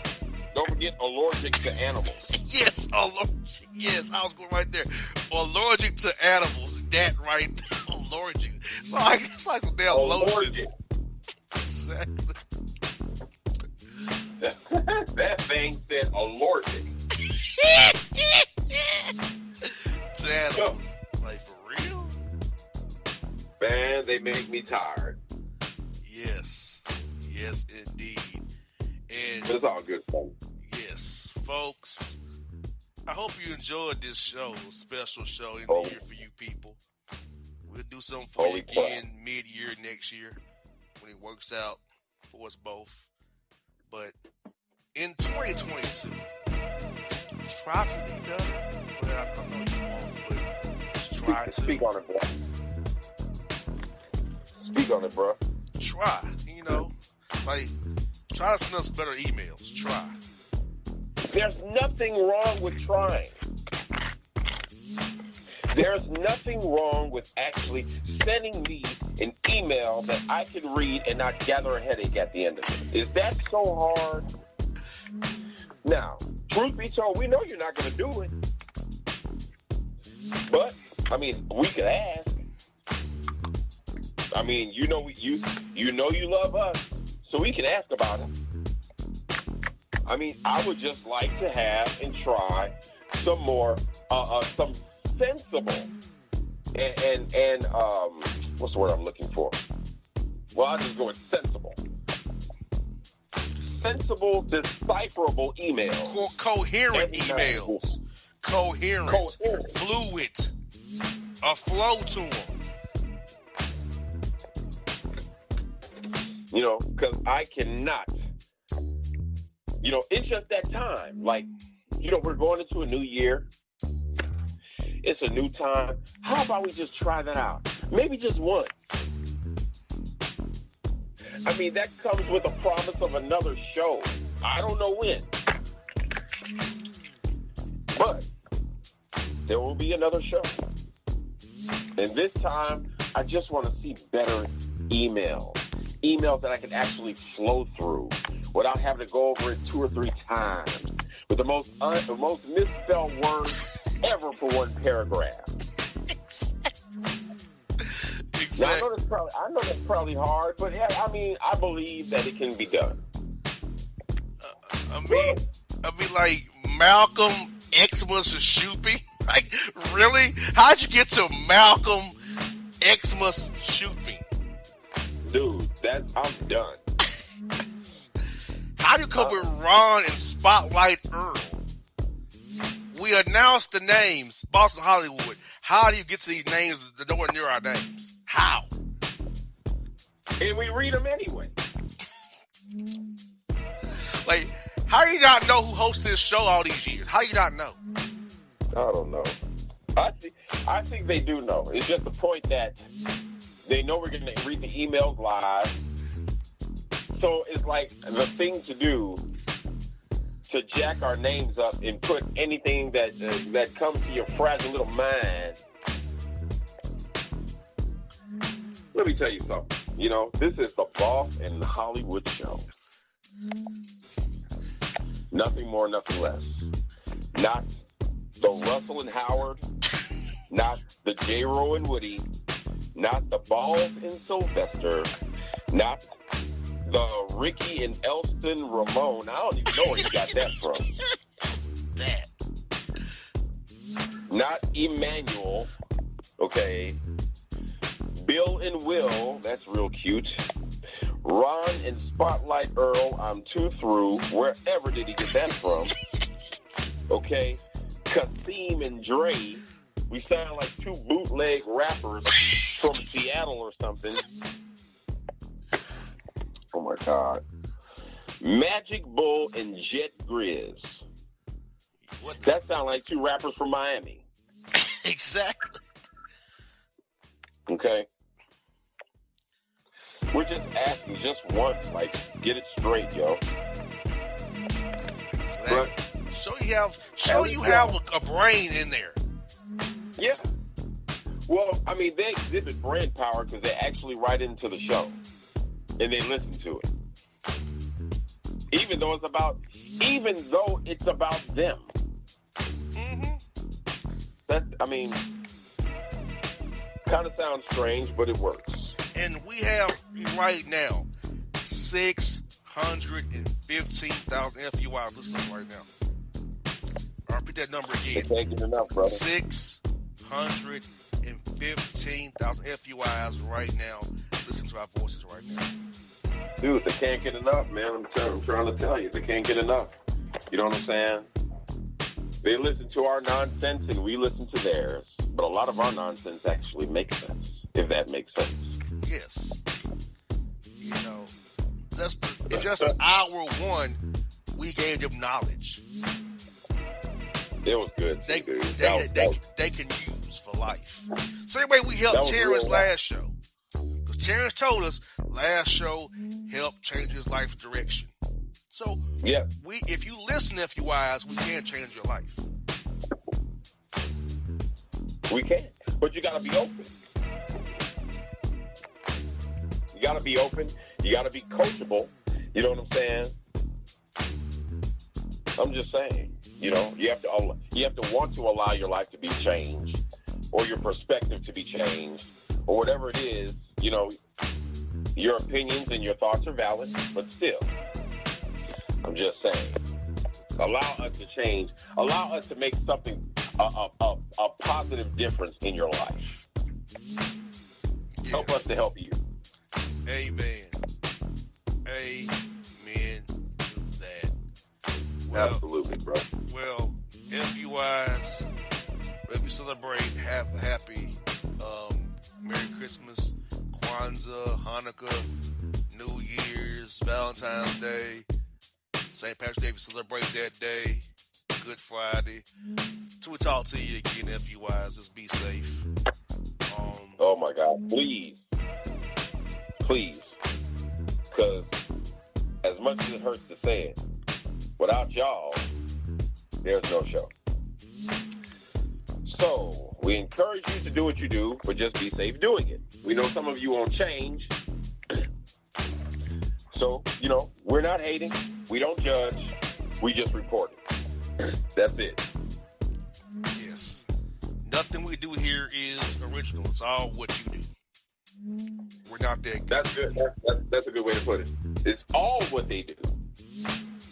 forget allergic to animals. Yes, allergic. Yes, I was going right there. Allergic to animals. That right there. Allergic. It's like some damn lotion. Exactly. That thing said allergic. To animals. Like, for real? Man, they make me tired. Yes. Yes, indeed. And it's all good fun. Yes, folks. I hope you enjoyed this show, special show in the year for you people. We'll do something for you again mid-year next year when it works out for us both. But in 2022, try to be better. But I know you won't, but just try to. Speak on it, bro. Speak on it, bro. Try, try to send us better emails. Try. There's nothing wrong with trying. There's nothing wrong with actually sending me an email that I can read and not gather a headache at the end of it. Is that so hard? Now, truth be told, we know you're not going to do it. But, we could ask. You know you love us, so we can ask about it. I would just like to have and try some more, some sensible and what's the word I'm looking for? Well, I'll just go with sensible. Sensible, decipherable emails. Coherent emails. Coherent. Fluid. A flow to them. because I cannot. It's just that time. Like, we're going into a new year. It's a new time. How about we just try that out? Maybe just once. I mean, that comes with a promise of another show. I don't know when. But there will be another show. And this time, I just want to see better emails. Emails that I can actually flow through without having to go over it 2 or 3 times. With the most misspelled words ever for one paragraph. Exactly. Now, I know that's probably hard, but I believe that it can be done. I mean, like Malcolm Xmas Shoopy. Like, really? How'd you get to Malcolm Xmas Shoopy? Dude, I'm done. How do you come with Ron and Spotlight Earl? We announced the names, Boston Hollywood. How do you get to these names that nowhere near our names? How? And we read them anyway. Like, how do you not know who hosted this show all these years? How do you not know? I don't know. I think they do know. It's just the point that they know we're going to read the emails live. So it's like the thing to do to jack our names up and put anything that comes to your fragile little mind. Let me tell you something. This is the Boss and Hollywood show. Nothing more, nothing less. Not the Russell and Howard, not the J-Ro and Woody, not the Balls and Sylvester, not the Ricky and Elston Ramon. I don't even know where he got that from. Not Emmanuel. Okay. Bill and Will. That's real cute. Ron and Spotlight Earl. I'm 2 through. Wherever did he get that from? Okay. Kasim and Dre. We sound like 2 bootleg rappers from Seattle or something. Oh my God. Magic Bull and Jet Grizz. What? That sound like 2 rappers from Miami. Exactly. Okay. We're just asking just once, like, get it straight, yo. Exactly. But, you have a brain in there. yeah. Well, I mean, they exhibit brain power because they actually write into the show and they listen to it. Even though it's about them. Mm-hmm. Kind of sounds strange, but it works. And we have right now 615,000 FUIs listening right now. I'll repeat that number again. They can't get enough, brother. 615,000 FUIs right now listening to our voices right now. Dude, they can't get enough, man. I'm trying to tell you. They can't get enough. You know what I'm saying? They listen to our nonsense and we listen to theirs. But a lot of our nonsense actually makes sense, if that makes sense. Yes. Just hour 1, we gave them knowledge. It was good. They can use for life. Same way we helped Terrence last show. Because Terrence told us last show helped change his life direction. So, yeah, if you listen to FUIs, we can change your life. We can. But you got to be open. You got to be open. You got to be coachable. You know what I'm saying? I'm just saying. You have to want to allow your life to be changed, or your perspective to be changed, or whatever it is. Your opinions and your thoughts are valid, but still, I'm just saying, allow us to change. Allow us to make something a positive difference in your life. Yes. Help us to help you. Amen. Amen to that. Well, absolutely, bro. Well, FUIs, let me celebrate. Have a happy Merry Christmas, Kwanzaa, Hanukkah, New Year's, Valentine's Day, St. Patrick's Day, we celebrate that day, Good Friday. Till we talk to you again, FUIs, just be safe. Oh my God, please. Because as much as it hurts to say it, without y'all, there's no show. So we encourage you to do what you do, but just be safe doing it. We know some of you won't change. So, we're not hating. We don't judge. We just report it. That's it. Yes. Nothing we do here is original. It's all what you do. We're not that good. That's good. That's a good way to put it. It's all what they do.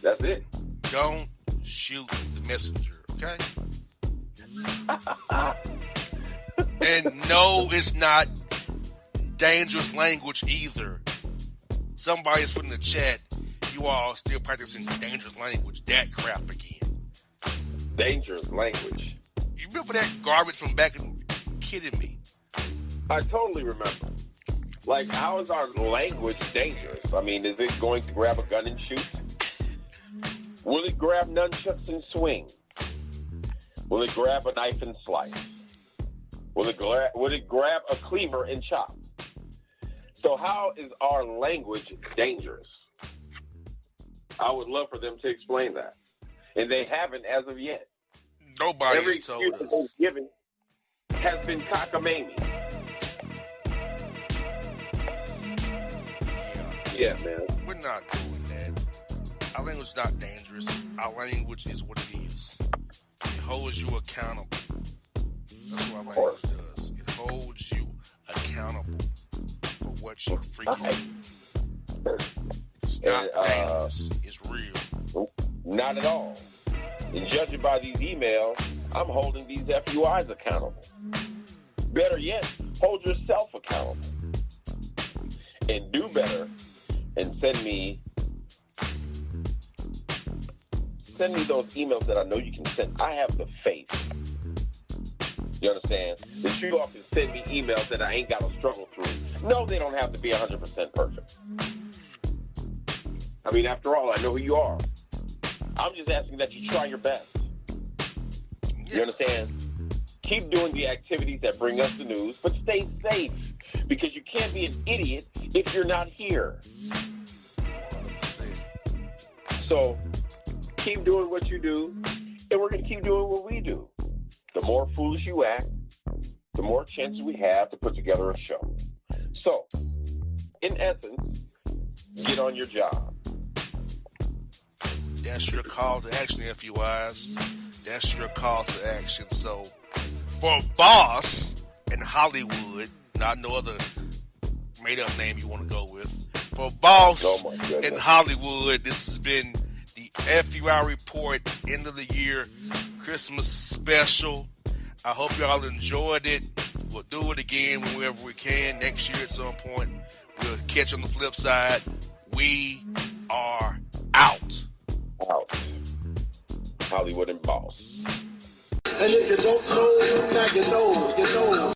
That's it. Don't shoot the messenger, okay? And no, it's not dangerous language either. Somebody's put in the chat, you all still practicing dangerous language. That crap again. Dangerous language. You remember that garbage from back in... Kidding me. I totally remember. Like, how is our language dangerous? I mean, is it going to grab a gun and shoot? Will it grab nunchucks and swing? Will it grab a knife and slice? Will it grab a cleaver and chop? So how is our language dangerous? I would love for them to explain that. And they haven't as of yet. Nobody Every has told excuse us. given has been cockamamie. Yeah, man. We're not doing that. Our language is not dangerous. Our language is what it is. It holds you accountable. That's what our language does. It holds you accountable for what you freaking do. It's not dangerous. It's real. Not at all. And judging by these emails, I'm holding these FUIs accountable. Better yet, hold yourself accountable. And do better and send me those emails that I know you can send. I have the faith. You understand? That you all can send me emails that I ain't got to struggle through. No, they don't have to be 100% perfect. I mean, after all, I know who you are. I'm just asking that you try your best. You understand? Keep doing the activities that bring us the news, but stay safe. Because you can't be an idiot if you're not here. 100%. So, keep doing what you do, and we're going to keep doing what we do. The more foolish you act, the more chances we have to put together a show. So, in essence, get on your job. That's your call to action, FUIs. That's your call to action. So, for Boss in Hollywood, not no other made-up name you want to go with. For Boss in Hollywood, this has been the FUI Report, end of the year Christmas special. I hope y'all enjoyed it. We'll do it again whenever we can next year at some point. We'll catch on the flip side. We are out. Hollywood and Boss. And if you don't know, now you know, you know.